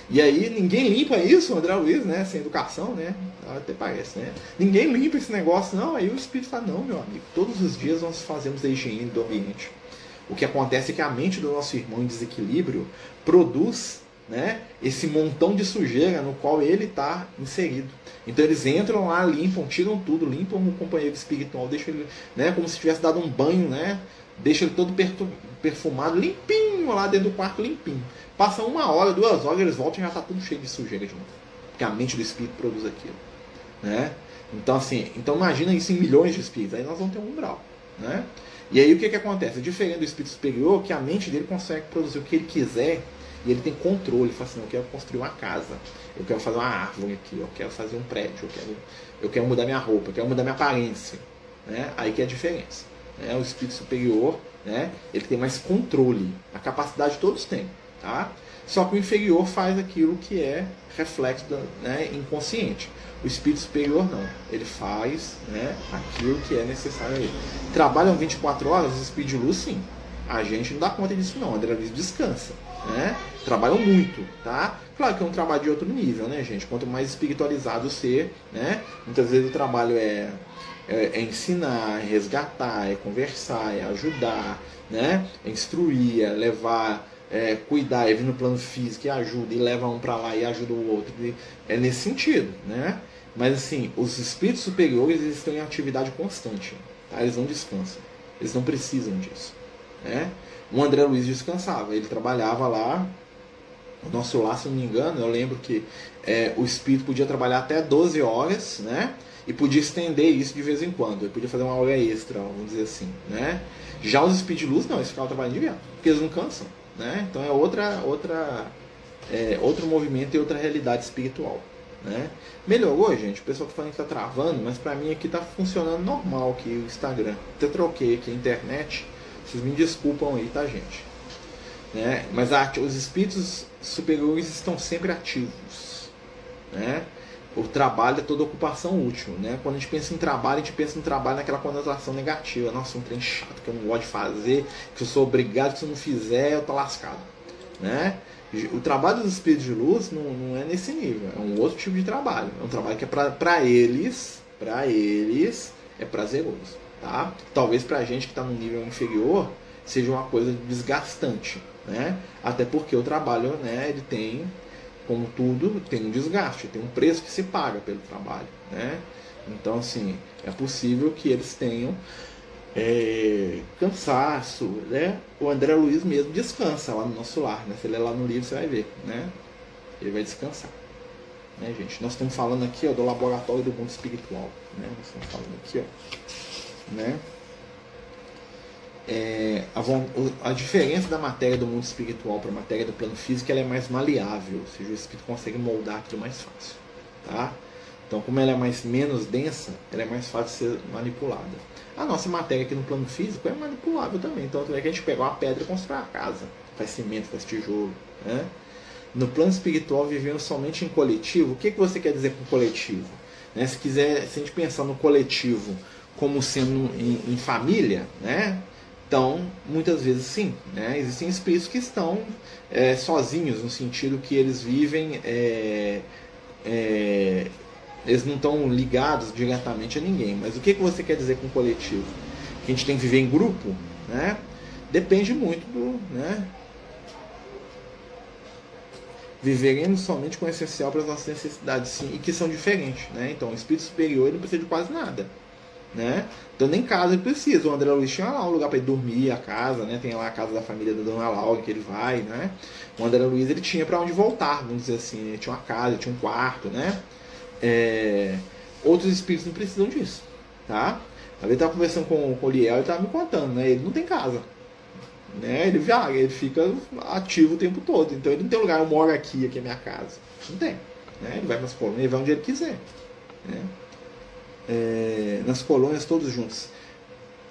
S1: E aí ninguém limpa isso, o André Luiz, né, sem educação, né? Até parece, né? Ninguém limpa esse negócio, não. Aí o espírito fala, não, meu amigo, todos os dias nós fazemos a higiene do ambiente. O que acontece é que a mente do nosso irmão em desequilíbrio produz, né, esse montão de sujeira no qual ele está inserido. Então eles entram lá, limpam, tiram tudo, limpam o companheiro espiritual, deixam ele, né, como se tivesse dado um banho, né, deixa ele todo perfumado, limpinho lá dentro do quarto, limpinho. Passa 1 hora, 2 horas, eles voltam e já está tudo cheio de sujeira de novo. Porque a mente do espírito produz aquilo, né? Então assim, imagina isso em milhões de espíritos, aí nós vamos ter um umbral, né? E aí o que acontece? Diferente do espírito superior, que a mente dele consegue produzir o que ele quiser e ele tem controle. Ele fala assim, eu quero construir uma casa, eu quero fazer uma árvore aqui, eu quero fazer um prédio, eu quero mudar minha roupa, eu quero mudar minha aparência, né? Aí que é a diferença, né? O espírito superior, né, ele tem mais controle, a capacidade todos têm, tá? Só que o inferior faz aquilo que é reflexo, né, inconsciente. O espírito superior não, ele faz, né, aquilo que é necessário a ele. Trabalham 24 horas, os espíritos de luz sim, A gente não dá conta disso não, André Luiz descansa, né? Trabalham muito, tá? Claro que é um trabalho de outro nível, né, gente? Quanto mais espiritualizado ser, né? Muitas vezes o trabalho é ensinar, é resgatar, é conversar, é ajudar, né? É instruir, é levar, cuidar, é vir no plano físico e ajuda, e leva um para lá e ajuda o outro. É nesse sentido, né? Mas assim, os espíritos superiores, eles estão em atividade constante, tá? Eles não descansam, eles não precisam disso, né? O André Luiz descansava, ele trabalhava lá. O nosso lar, se não me engano, eu lembro que o espírito podia trabalhar até 12 horas, né? E podia estender isso de vez em quando. Ele podia fazer uma hora extra, vamos dizer assim, né? Já os espíritos de luz, não, eles ficavam trabalhando direto, porque eles não cansam, né? Então é outro movimento e outra realidade espiritual, né? Melhorou, gente? O pessoal tá falando que tá travando, mas pra mim aqui tá funcionando normal aqui o Instagram. Até troquei aqui a internet. Vocês me desculpam aí, tá, gente? Né? Mas os espíritos superiores estão sempre ativos, né? O trabalho é toda ocupação útil, né? Quando a gente pensa em trabalho, a gente pensa em trabalho naquela conotação negativa. Nossa, um trem chato que eu não gosto de fazer, que eu sou obrigado, que se eu não fizer eu tô lascado, né? O trabalho dos espíritos de luz não é nesse nível, é um outro tipo de trabalho. É um trabalho que é para eles é prazeroso, tá? Talvez pra gente que está num nível inferior seja uma coisa desgastante, né? Até porque o trabalho, né, ele tem, como tudo, tem um desgaste, tem um preço que se paga pelo trabalho, né? Então, assim, é possível que eles tenham cansaço, né? O André Luiz mesmo descansa lá no nosso lar, né? Se ele ler lá no livro, você vai ver, né? Ele vai descansar, né, gente? Nós estamos falando aqui, ó, do laboratório do mundo espiritual, né? Nós estamos falando aqui, ó, né? A diferença da matéria do mundo espiritual para a matéria do plano físico, ela é mais maleável, ou seja, o espírito consegue moldar aquilo mais fácil, tá? Então, como ela é menos densa, ela é mais fácil de ser manipulada. A nossa matéria aqui no plano físico é manipulável também, então é que a gente pega uma pedra e constrói a casa, faz cimento, faz tijolo, né? No plano espiritual, vivemos somente em coletivo. O que você quer dizer com coletivo? Né? Se a gente pensar no coletivo como sendo em família, né? Então, muitas vezes sim, né? Existem espíritos que estão sozinhos, no sentido que eles vivem, eles não estão ligados diretamente a ninguém. Mas o que você quer dizer com coletivo? Que a gente tem que viver em grupo, né? Depende muito do, né? Viveremos somente com o essencial para as nossas necessidades, sim, e que são diferentes, né? Então, o espírito superior ele não precisa de quase nada, né? Então nem casa ele precisa. O André Luiz tinha lá um lugar para ele dormir, a casa, né? Tem lá a casa da família da Dona Laura que ele vai, né? O André Luiz ele tinha para onde voltar, vamos dizer assim. Ele tinha uma casa, ele tinha um quarto, né? Outros espíritos não precisam disso, tá? Eu estava conversando com o Liel, ele estava me contando, né? Ele não tem casa, né? Ele viaja, ele fica ativo o tempo todo. Então ele não tem lugar, eu moro aqui é minha casa. Não tem, né? Ele vai nas colônias, ele vai onde ele quiser, né? Nas colônias todos juntos.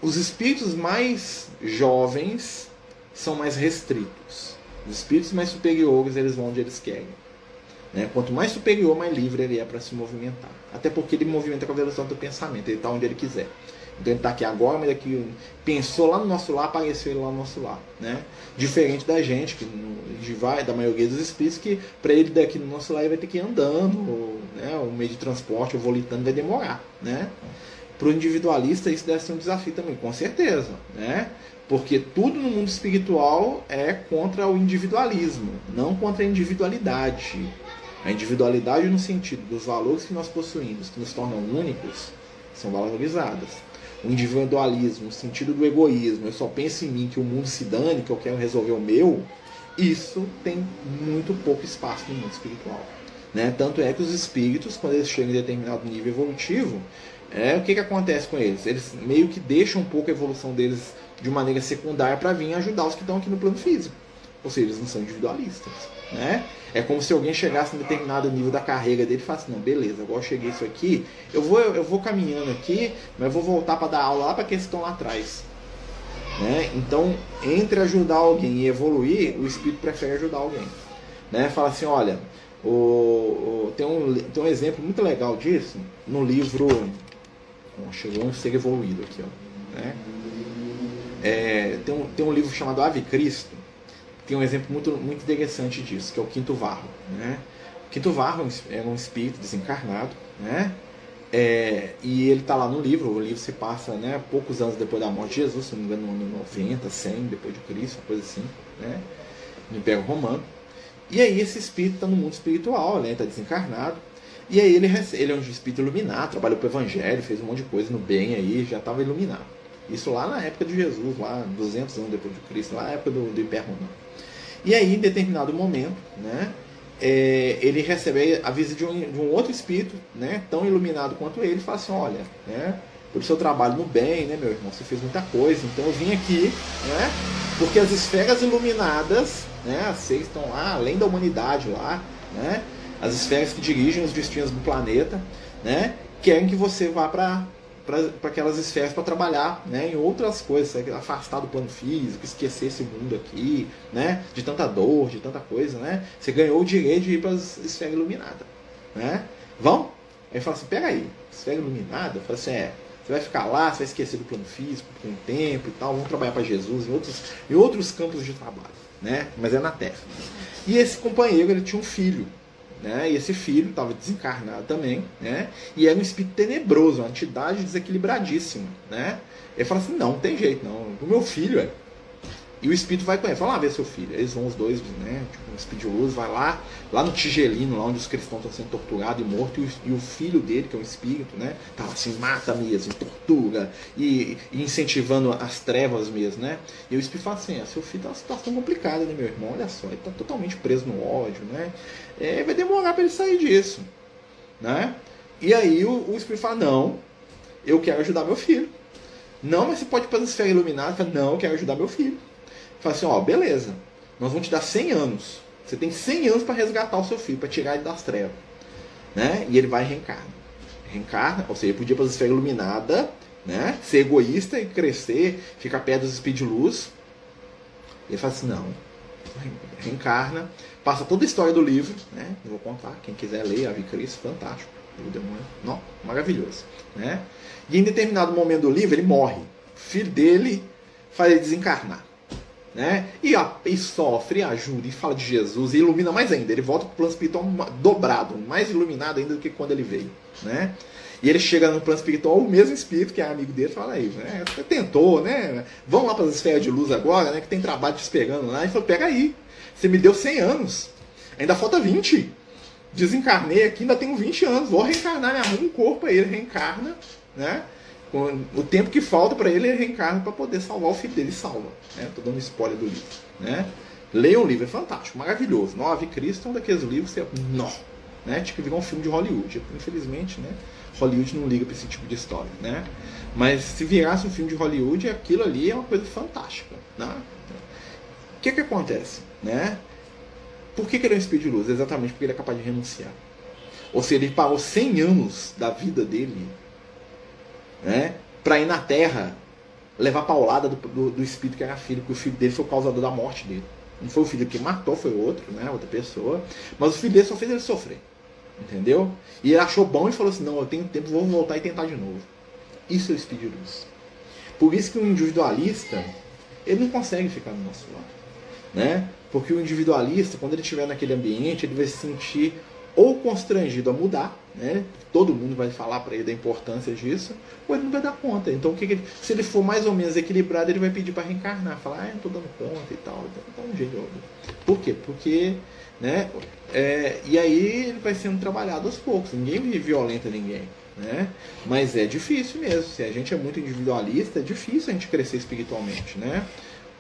S1: Os espíritos mais jovens são mais restritos. Os espíritos mais superiores eles vão onde eles querem, né? Quanto mais superior, mais livre ele é para se movimentar. Até porque ele movimenta com a velocidade do pensamento. Ele está onde ele quiser. Então ele está aqui agora, mas daqui pensou lá no nosso lar, apareceu ele lá no nosso lar, né? Diferente da gente, da maioria dos espíritos, que para ele daqui no nosso lar ele vai ter que ir andando, né? O meio de transporte, ou volitando, vai demorar, né? Para o individualista isso deve ser um desafio também, com certeza, né? Porque tudo no mundo espiritual é contra o individualismo, não contra a individualidade. A individualidade no sentido dos valores que nós possuímos, que nos tornam únicos, são valorizadas. O individualismo, no sentido do egoísmo, eu só penso em mim, que o mundo se dane, que eu quero resolver o meu, isso tem muito pouco espaço no mundo espiritual, né? Tanto é que os espíritos, quando eles chegam em determinado nível evolutivo, o que acontece com eles? Eles meio que deixam um pouco a evolução deles de maneira secundária para vir ajudar os que estão aqui no plano físico. Ou seja, eles não são individualistas, né? É como se alguém chegasse em determinado nível da carreira dele e falasse, não, beleza, agora eu cheguei isso aqui, eu vou caminhando aqui, mas eu vou voltar para dar aula lá para aqueles que estão lá atrás, né? Então, entre ajudar alguém e evoluir, o espírito prefere ajudar alguém, né? Fala assim, olha, tem um exemplo muito legal disso no livro, chegou um ser evoluído aqui, ó, né? Tem um livro chamado Ave Cristo, tem um exemplo muito interessante disso, que é o Quinto Varro, né? O Quinto Varro era um espírito desencarnado, né? E ele está lá no livro. O livro se passa, né, poucos anos depois da morte de Jesus, se não me engano, no ano 90, 100 depois de Cristo, uma coisa assim, né? No Império Romano. E aí esse espírito está no mundo espiritual, né? Está desencarnado. E aí ele é um espírito iluminado, trabalhou para o Evangelho, fez um monte de coisa no bem aí, já estava iluminado. Isso lá na época de Jesus, lá 200 anos depois de Cristo, lá na época do Império Romano. E aí, em determinado momento, né, ele recebe a visita de um outro espírito, né, tão iluminado quanto ele, e fala assim: olha, né, pelo seu trabalho no bem, né, meu irmão, você fez muita coisa, então eu vim aqui, né, porque as esferas iluminadas, né, vocês estão lá, além da humanidade lá, né, as esferas que dirigem os destinos do planeta, né, querem que você vá para aquelas esferas para trabalhar, né, em outras coisas, afastar do plano físico, esquecer esse mundo aqui, né, de tanta dor, de tanta coisa, né? Você ganhou o direito de ir para as esferas iluminadas, né? Vão? Aí fala assim: pega aí, esfera iluminada, fala assim: você vai ficar lá, você vai esquecer do plano físico por um tempo e tal, vamos trabalhar para Jesus em outros campos de trabalho, né? Mas é na Terra. E esse companheiro, ele tinha um filho, né? E esse filho estava desencarnado também, né? E era um espírito tenebroso, uma entidade desequilibradíssima, né? Ele fala assim: não tem jeito, não. O meu filho é. E o espírito vai com ele, fala lá ver seu filho. Eles vão os dois, né? Tipo, um espírito de luz vai lá no Tigelino, lá onde os cristãos estão sendo torturados e mortos, e o filho dele, que é um espírito, né? Tá assim, mata mesmo, tortura, e incentivando as trevas mesmo, né? E o espírito fala assim: seu filho tá numa situação complicada, né, meu irmão? Olha só, ele tá totalmente preso no ódio, né? Vai demorar para ele sair disso, né? E aí o espírito fala: não, eu quero ajudar meu filho. Não, mas você pode ir para a esfera iluminada. Fala: não, eu quero ajudar meu filho. Fala assim: beleza, nós vamos te dar 100 anos. Você tem 100 anos para resgatar o seu filho, para tirar ele das trevas, né? E ele vai reencarna, ou seja, ele podia ir para a esfera iluminada, né? Ser egoísta e crescer, ficar perto dos espíritos de luz. E ele fala assim: não, reencarna, passa toda a história do livro, né? Eu vou contar, quem quiser ler, Ave Cristo, fantástico, o demônio, não, maravilhoso, né? E em determinado momento do livro ele morre, o filho dele faz ele desencarnar, né? E sofre, ajuda, e fala de Jesus, e ilumina mais ainda. Ele volta para o plano espiritual dobrado, mais iluminado ainda do que quando ele veio, né? E ele chega no plano espiritual, o mesmo espírito que é amigo dele, fala aí, né? Você tentou, né? Vamos lá para as esferas de luz agora, né? Que tem trabalho te esperando lá. E falou: pega aí, você me deu 100 anos, ainda falta 20. Desencarnei aqui, ainda tenho 20 anos, vou reencarnar, me arrumo um corpo. Aí ele reencarna, né? Com o tempo que falta para ele reencarna para poder salvar o filho dele, salva, né? Tô dando spoiler do livro, né? Leiam o livro, é fantástico, maravilhoso. Ave Cristo é um daqueles livros que você... Não, né? Tinha que virar um filme de Hollywood. Infelizmente, né? Hollywood não liga para esse tipo de história, né? Mas se virasse um filme de Hollywood, aquilo ali é uma coisa fantástica, né? O que acontece, né? Por que ele é um espírito de luz? Exatamente porque ele é capaz de renunciar. Ou seja, ele parou 100 anos da vida dele, né, para ir na Terra levar paulada do espírito que era filho, porque o filho dele foi o causador da morte dele. Não foi o filho que matou, foi outro, né, outra pessoa. Mas o filho dele só fez ele sofrer. Entendeu? E ele achou bom e falou assim: não, eu tenho tempo, vou voltar e tentar de novo. Isso é o espírito de luz. Por isso que o individualista, ele não consegue ficar no nosso lado, né? Porque o individualista, quando ele estiver naquele ambiente, ele vai se sentir ou constrangido a mudar, né? Todo mundo vai falar para ele da importância disso, ou ele não vai dar conta. Então, se ele for mais ou menos equilibrado, ele vai pedir para reencarnar, falar: eu não estou dando conta e tal. Então, um jeito. Por quê? Porque, né? E aí ele vai sendo trabalhado aos poucos. Ninguém violenta ninguém, né? Mas é difícil mesmo. Se a gente é muito individualista, é difícil a gente crescer espiritualmente, né?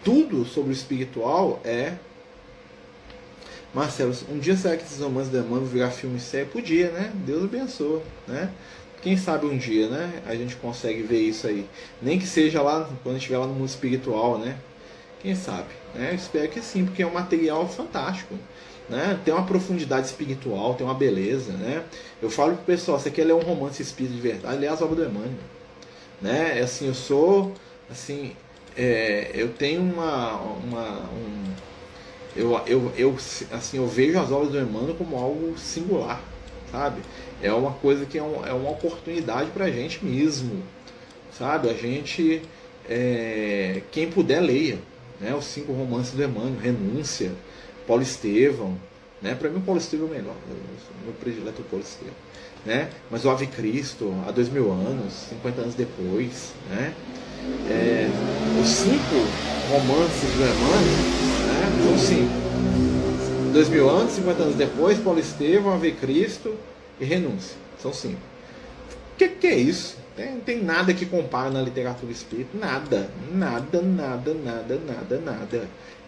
S1: Tudo sobre o espiritual é... Marcelo, um dia será que esses romances demandam virar filme sério? Podia, né? Deus abençoe, né? Quem sabe um dia, né? A gente consegue ver isso aí. Nem que seja lá, quando a gente estiver lá no mundo espiritual, né? Quem sabe, né? Eu espero que sim, porque é um material fantástico, né? Tem uma profundidade espiritual, tem uma beleza, né? Eu falo pro pessoal: você quer ler um romance espírita de verdade, lê as obras do Emmanuel, né? Assim, eu sou, assim, eu tenho eu vejo as obras do Emmanuel como algo singular, sabe? É uma coisa que é uma oportunidade para a gente mesmo, sabe? A gente quem puder leia, né? Os 5 romances do Emmanuel, Renúncia, Paulo Estevão, né? Para mim o Paulo Estevão é o melhor, meu predileto é o Paulo Estevão, né? Mas o Ave Cristo, há 2000 anos, 50 anos depois, né? Os 5 romances do Emmanuel, né? São 5. 2000 anos, 50 anos depois, Paulo Estevão, Ave Cristo e Renúncia. São 5. O que é isso? Tem nada que compare na literatura espírita. Nada.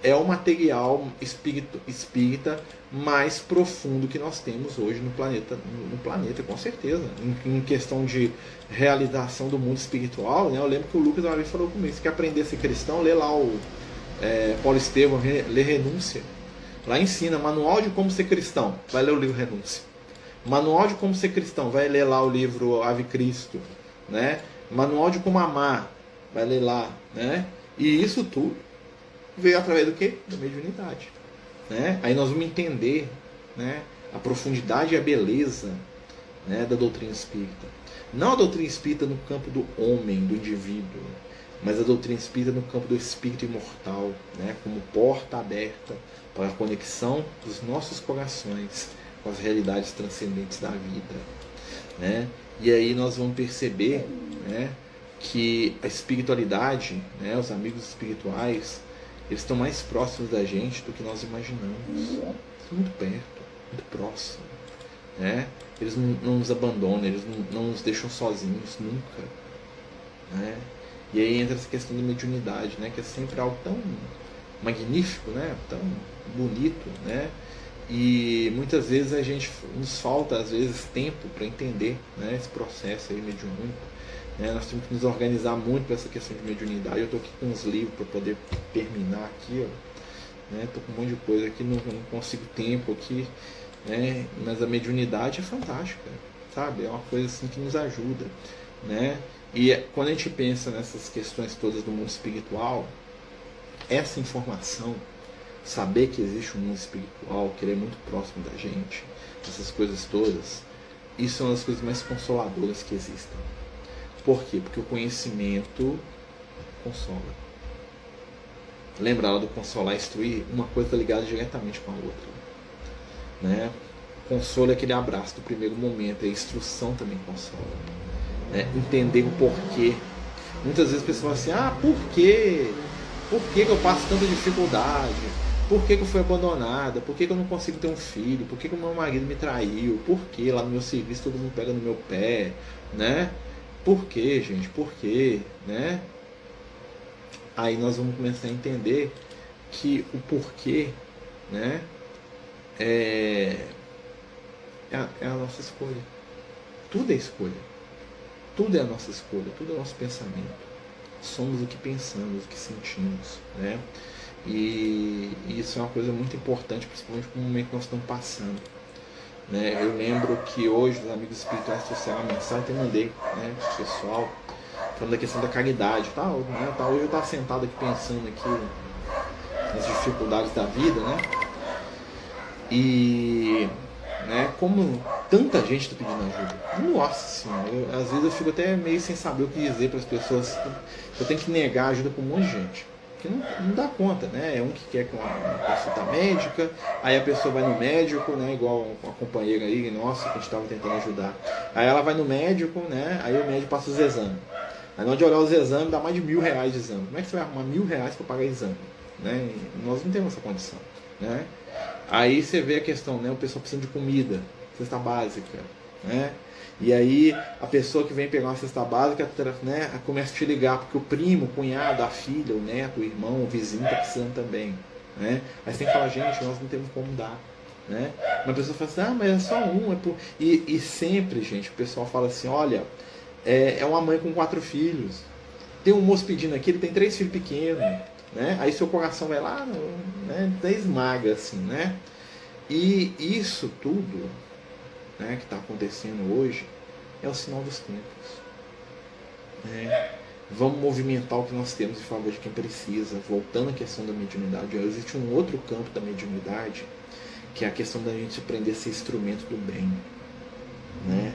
S1: É o material espírita mais profundo que nós temos hoje no planeta, com certeza. Em questão de realização do mundo espiritual, né? Eu lembro que o Lucas uma vez falou comigo: se quer aprender a ser cristão, lê lá o Paulo Estevão, lê Renúncia. Lá ensina manual de como ser cristão. Vai ler o livro Renúncia. Manual de como ser cristão. Vai ler lá o livro Ave Cristo. Né? Manual de como amar. Vai ler lá. Né? E isso tudo veio através do quê? Da mediunidade. Né? Aí nós vamos entender, né, a profundidade e a beleza, né, da doutrina espírita. Não a doutrina espírita no campo do homem, do indivíduo, mas a doutrina espírita no campo do espírito imortal, né, como porta aberta para a conexão dos nossos corações com as realidades transcendentes da vida. Né? E aí nós vamos perceber, né, que a espiritualidade, né, os amigos espirituais, eles estão mais próximos da gente do que nós imaginamos. Estão muito perto, muito próximos. Né? Eles não nos abandonam, eles não nos deixam sozinhos, nunca. Né? E aí entra essa questão da mediunidade, né, que é sempre algo tão magnífico, né, tão bonito, né? E muitas vezes nos falta às vezes tempo para entender, né, esse processo aí mediúnico. Nós temos que nos organizar muito para essa questão de mediunidade. Eu estou aqui com uns livros para poder terminar aqui, estou com um monte de coisa aqui, não consigo tempo aqui, né? Mas a mediunidade é fantástica, sabe? É uma coisa assim que nos ajuda, né? E quando a gente pensa nessas questões todas do mundo espiritual, essa informação, saber que existe um mundo espiritual, que ele é muito próximo da gente, essas coisas todas, isso é uma das coisas mais consoladoras que existem. Por quê? Porque o conhecimento consola. Lembra lá do consolar e instruir? Uma coisa está ligada diretamente com a outra. Né? Consolo é aquele abraço do primeiro momento, a instrução também consola. Né? Entender o porquê. Muitas vezes as pessoas falam assim: por quê? Por que eu passo tanta dificuldade? Por que eu fui abandonada? Por que eu não consigo ter um filho? Por que o meu marido me traiu? Por que lá no meu serviço todo mundo pega no meu pé? Né? Por que, gente? Por quê? Né? Aí nós vamos começar a entender que o porquê, né, é a nossa escolha. Tudo é escolha. Tudo é a nossa escolha. Tudo é o nosso pensamento. Somos o que pensamos, o que sentimos. Né? E isso é uma coisa muito importante, principalmente no momento que nós estamos passando. Né? Eu lembro que hoje os amigos espirituais trouxeram uma mensagem que eu mandei, né, pro pessoal, falando da questão da caridade. Né? Hoje eu estava sentado aqui pensando aqui nas dificuldades da vida, né? E, né, como tanta gente está pedindo ajuda. Nossa Senhora, às vezes eu fico até meio sem saber o que dizer para as pessoas. Eu tenho que negar ajuda para um monte de gente. Porque não dá conta, né? É um que quer uma consulta médica, aí a pessoa vai no médico, né? Igual uma companheira aí, nossa, que a gente estava tentando ajudar. Aí ela vai no médico, né? Aí o médico passa os exames. Aí na hora de olhar os exames, dá mais de R$1.000 de exame. Como é que você vai arrumar R$1.000 para pagar exame? Né? Nós não temos essa condição, né? Aí você vê a questão, né? O pessoal precisa de comida, cesta básica, né? E aí a pessoa que vem pegar uma cesta básica, né, começa a te ligar, porque o primo, o cunhado, a filha, o neto, o irmão, o vizinho está precisando também. Né? Aí você tem que falar: gente, nós não temos como dar. Né? Uma pessoa fala assim: mas é só um. E sempre, gente, o pessoal fala assim: olha, é uma mãe com 4 filhos. Tem um moço pedindo aqui, ele tem 3 filhos pequenos. Né? Aí seu coração vai lá, né, esmaga assim, né? E isso tudo, né, que está acontecendo hoje é o sinal dos tempos. Vamos movimentar o que nós temos em favor de quem precisa. Voltando à questão da mediunidade, existe um outro campo da mediunidade, que é a questão da gente aprender a ser instrumento do bem. Né?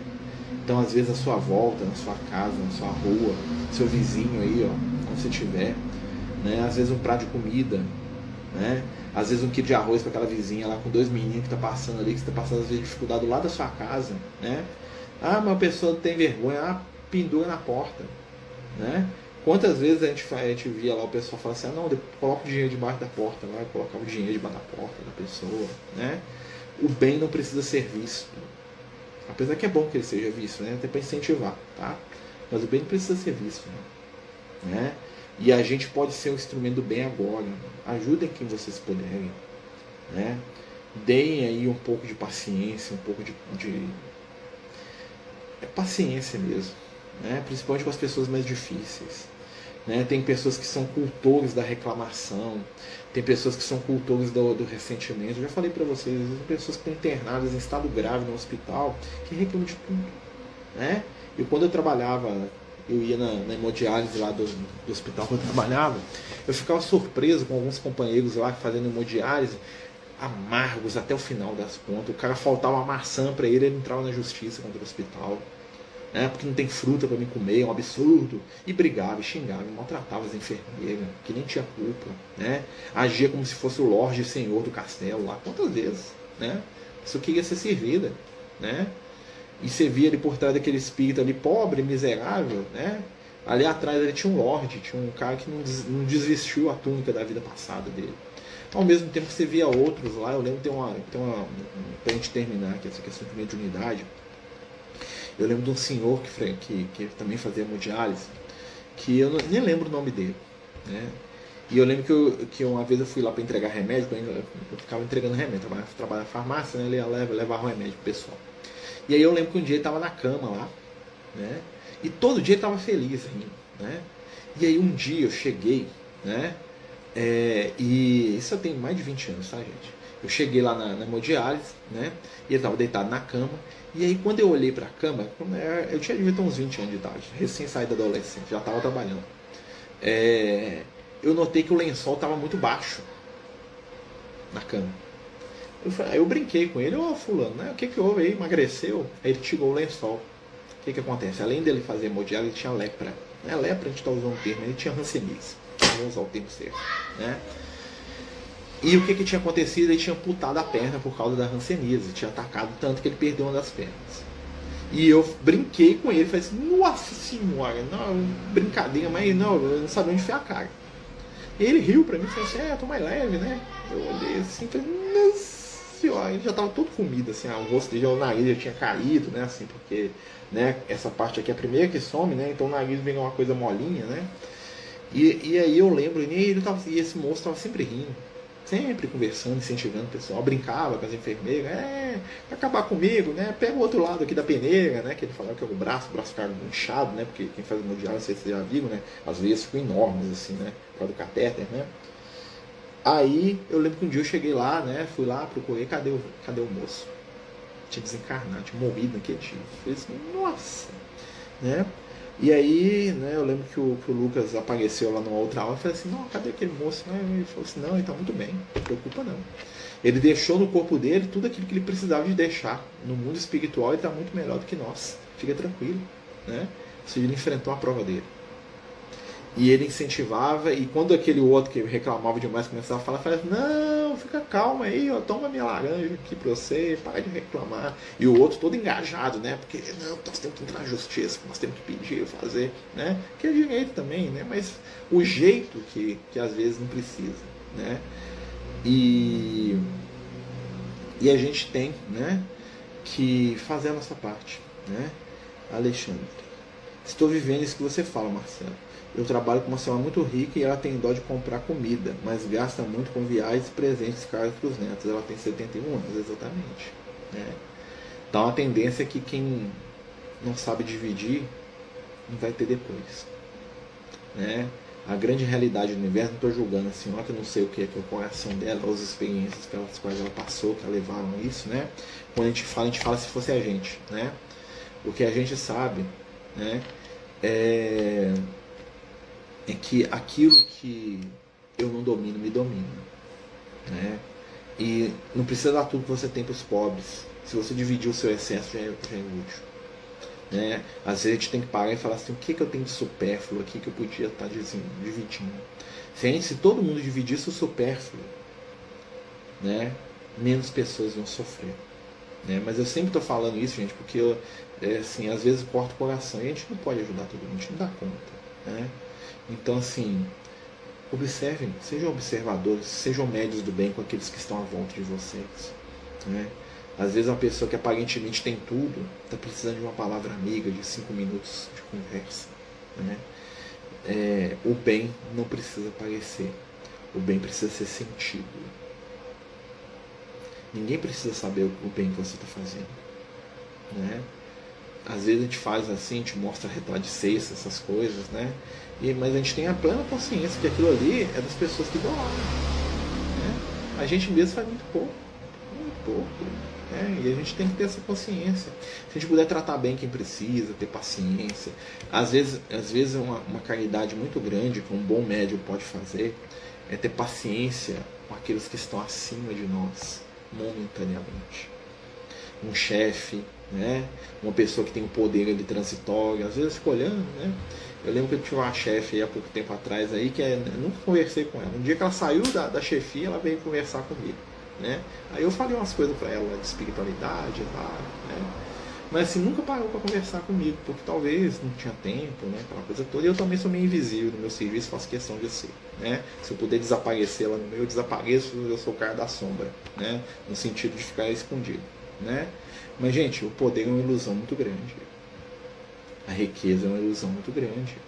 S1: Então, às vezes, a sua volta, na sua casa, na sua rua, seu vizinho aí, ó, onde você estiver, né? Às vezes um prato de comida, né? Às vezes um quilo de arroz para aquela vizinha lá com 2 meninos que tá passando ali, que você tá passando às vezes dificuldade do lado da sua casa, né? Ah, mas a pessoa tem vergonha, ah, pendura na porta, né? Quantas vezes a gente via lá o pessoal falar assim, ah, não, coloca o dinheiro debaixo da porta, vai colocar o dinheiro debaixo da porta da pessoa, né? O bem não precisa ser visto. Apesar que é bom que ele seja visto, né? Até para incentivar, tá? Mas o bem não precisa ser visto, né? E a gente pode ser um instrumento do bem agora. Ajudem quem vocês puderem, né? Deem aí um pouco de paciência, um pouco de paciência mesmo, né? Principalmente com as pessoas mais difíceis, né? Tem pessoas que são cultores da reclamação, tem pessoas que são cultores do ressentimento. Eu já falei para vocês, tem pessoas que estão internadas em estado grave no hospital que reclamam de tudo, né? E quando eu trabalhava, eu ia na hemodiálise lá do hospital que eu trabalhava, eu ficava surpreso com alguns companheiros lá fazendo hemodiálise, amargos até o final das contas. O cara faltava uma maçã para ele entrava na justiça contra o hospital, né? Porque não tem fruta para me comer, é um absurdo. E brigava, e xingava, e maltratava as enfermeiras, que nem tinha culpa, né? Agia como se fosse o Lorde e Senhor do castelo lá, quantas vezes, né? Só queria ser servida, né? E você via ali por trás daquele espírito ali pobre, miserável, né? Ali atrás ele tinha um lorde, tinha um cara que não desvestiu a túnica da vida passada dele. Ao mesmo tempo que você via outros lá, eu lembro tem uma pra gente terminar aqui essa questão de mediunidade, eu lembro de um senhor que também fazia hemodiálise, que eu nem lembro o nome dele, né? E eu lembro que uma vez eu fui lá para entregar remédio, eu ficava entregando remédio, trabalhava na farmácia, né? Ele ia levar o remédio pro pessoal. E aí eu lembro que um dia ele estava na cama lá, né? E todo dia ele estava feliz ainda, né? E aí um dia eu cheguei, né? E isso eu tenho mais de 20 anos, tá, gente? Eu cheguei lá na hemodiálise, né? E ele estava deitado na cama. E aí quando eu olhei para a cama, eu tinha devia ter uns 20 anos de idade, recém saído da adolescência, já estava trabalhando. Eu notei que o lençol estava muito baixo na cama. Eu brinquei com ele, ô fulano, né? O que houve aí? Emagreceu? Aí ele tirou o lençol. O que acontece? Além dele fazer hemodiálise, ele tinha lepra. Né? Lepra, a gente está usando o termo, ele tinha hanseníase. Vamos usar o termo certo. Né? E o que tinha acontecido? Ele tinha amputado a perna por causa da hanseníase. Tinha atacado tanto que ele perdeu uma das pernas. E eu brinquei com ele, falei assim, nossa senhora, não, brincadeira, mas não, eu não sabia onde foi a cara. E ele riu pra mim e falou assim, tô mais leve, né? Eu olhei assim, falei, nossa senhora, ele já tava todo comido, assim, o rosto dele, o nariz já tinha caído, né? Assim, porque, né, essa parte aqui é a primeira que some, né? Então o nariz vem uma coisa molinha, né? E aí eu lembro, e esse moço tava sempre rindo, sempre conversando, incentivando o pessoal, brincava com as enfermeiras, vai acabar comigo, né? Pega o outro lado aqui da peneira, né? Que ele falava que era o braço ficava inchado, né? Porque quem faz hemodiálise, não sei se vocês já viram, né? As veias ficam enormes, assim, né? Por causa do catéter, né? Aí eu lembro que um dia eu cheguei lá, né? Fui lá, procurei, cadê o moço? Tinha desencarnado, tinha morrido naquele dia. Eu falei assim, nossa, né? E aí, né, eu lembro que o Lucas apareceu lá numa outra aula e falei assim, não, cadê aquele moço? Ele falou assim, não, ele tá muito bem, não se preocupa não. Ele deixou no corpo dele tudo aquilo que ele precisava de deixar. No mundo espiritual ele está muito melhor do que nós. Fica tranquilo, né? Ou seja, ele enfrentou a prova dele. E ele incentivava, e quando aquele outro que reclamava demais começava a falar, falava, não, fica calma aí, ó, toma minha laranja aqui pra você, para de reclamar. E o outro todo engajado, né? Porque, não, nós temos que entrar na justiça, nós temos que pedir, fazer, né? Que é direito também, né? Mas o jeito que às vezes não precisa, né? E a gente tem, né, que fazer a nossa parte, né? Alexandre, estou vivendo isso que você fala, Marcelo. Eu trabalho com uma senhora muito rica e ela tem dó de comprar comida, mas gasta muito com viagens e presentes caros para os netos. Ela tem 71 anos, exatamente. Né? Então a tendência é que quem não sabe dividir não vai ter depois. Né? A grande realidade do universo, não estou julgando a senhora, que eu não sei o que é o coração dela, as experiências pelas quais ela passou, que a levaram a isso. Né? Quando a gente fala se fosse a gente. Né? O que a gente sabe, né, é que aquilo que eu não domino, me domina. Né? E não precisa dar tudo que você tem para os pobres. Se você dividir o seu excesso, já é útil. né? Às vezes a gente tem que parar e falar assim, o que eu tenho de supérfluo aqui que eu podia estar dividindo? Se todo mundo dividisse o supérfluo, né, menos pessoas iam sofrer. Né? Mas eu sempre estou falando isso, gente, porque assim, às vezes corta o coração e a gente não pode ajudar todo mundo, a gente não dá conta. Né? Então, assim, observem, sejam observadores, sejam médios do bem com aqueles que estão à volta de vocês. Né? Às vezes uma pessoa que aparentemente tem tudo está precisando de uma palavra amiga, de 5 minutos de conversa. Né? O bem não precisa parecer, o bem precisa ser sentido. Ninguém precisa saber o bem que você está fazendo. Né? Às vezes a gente faz assim, a gente mostra retrato de cesta, essas coisas, né? Mas a gente tem a plena consciência que aquilo ali é das pessoas que doaram. Né? A gente mesmo faz muito pouco. Muito pouco. Né? E a gente tem que ter essa consciência. Se a gente puder tratar bem quem precisa, ter paciência. Às vezes uma caridade muito grande que um bom médium pode fazer é ter paciência com aqueles que estão acima de nós, momentaneamente. Um chefe, né? Uma pessoa que tem um poder ali transitório, às vezes fica olhando, né? Eu lembro que eu tive uma chefe aí há pouco tempo atrás aí, que eu nunca conversei com ela. Um dia que ela saiu da chefia, ela veio conversar comigo, né? Aí eu falei umas coisas para ela de espiritualidade e tal, né? Mas assim, nunca parou para conversar comigo, porque talvez não tinha tempo, né? Aquela coisa toda. E eu também sou meio invisível no meu serviço, faço questão de ser, né? Se eu puder desaparecer lá no meio, eu desapareço, eu sou o cara da sombra, né? No sentido de ficar escondido, né? Mas, gente, o poder é uma ilusão muito grande. A riqueza é uma ilusão muito grande.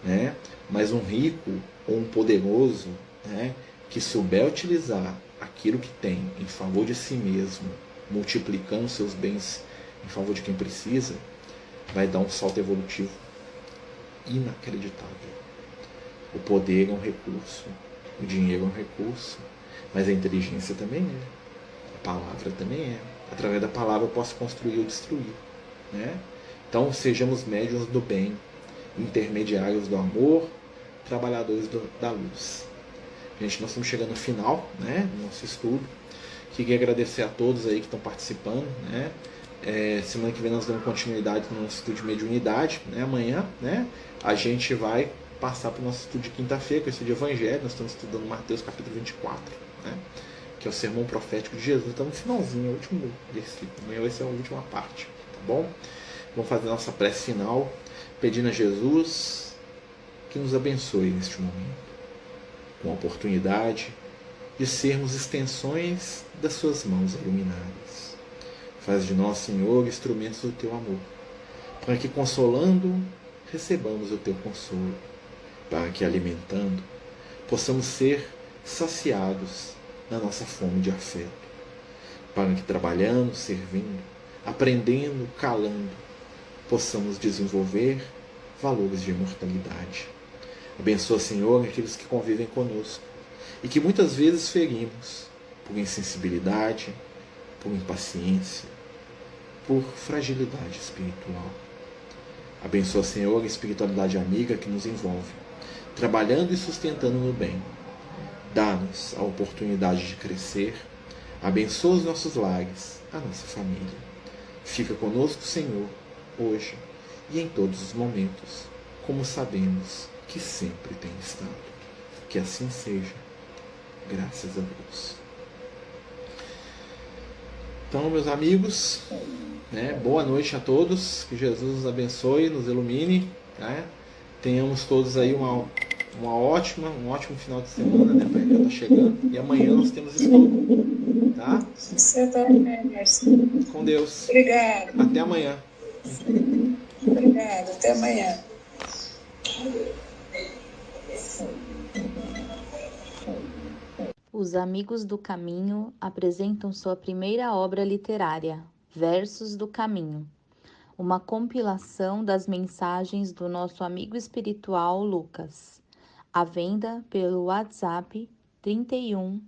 S1: Né? Mas um rico ou um poderoso, né, que souber utilizar aquilo que tem em favor de si mesmo, multiplicando seus bens em favor de quem precisa, vai dar um salto evolutivo inacreditável. O poder é um recurso, o dinheiro é um recurso, mas a inteligência também é, a palavra também é. Através da palavra eu posso construir ou destruir. Né? Então sejamos médiuns do bem, intermediários do amor, trabalhadores da luz. Gente, nós estamos chegando no final, né, do nosso estudo. Queria agradecer a todos aí que estão participando. Né? Semana que vem nós damos continuidade no nosso estudo de mediunidade. Né? Amanhã, né, a gente vai passar para o nosso estudo de quinta-feira, que é o estudo de Evangelho. Nós estamos estudando Mateus capítulo 24. Né? Que é o sermão profético de Jesus. Está no finalzinho, é o último versículo. Amanhã vai ser a última parte, tá bom? Vamos fazer a nossa prece final, pedindo a Jesus que nos abençoe neste momento, com a oportunidade de sermos extensões das suas mãos iluminadas. Faz de nós, Senhor, instrumentos do teu amor, para que, consolando, recebamos o teu consolo, para que, alimentando, possamos ser saciados na nossa fome de afeto, para que, trabalhando, servindo, aprendendo, calando, possamos desenvolver valores de imortalidade. Abençoa, Senhor, aqueles que convivem conosco e que muitas vezes ferimos por insensibilidade, por impaciência, por fragilidade espiritual. Abençoa, Senhor, a espiritualidade amiga que nos envolve, trabalhando e sustentando no bem. Dá-nos a oportunidade de crescer. Abençoa os nossos lares, a nossa família. Fica conosco, Senhor, hoje e em todos os momentos, como sabemos que sempre tem estado. Que assim seja, graças a Deus. Então, meus amigos, né, boa noite a todos, que Jesus nos abençoe, nos ilumine, né? Tenhamos todos aí um ótimo final de semana, né? Já está chegando, e amanhã nós temos estudo, tá?
S2: Você também, Marcelo.
S1: Com Deus.
S2: Obrigada.
S1: Até amanhã.
S2: Obrigada, até amanhã.
S3: Os Amigos do Caminho apresentam sua primeira obra literária, Versos do Caminho, uma compilação das mensagens do nosso amigo espiritual Lucas, à venda pelo WhatsApp 31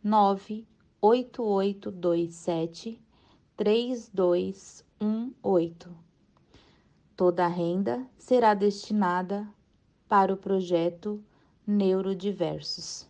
S3: 98827 3218. Toda a renda será destinada para o projeto Neurodiversos.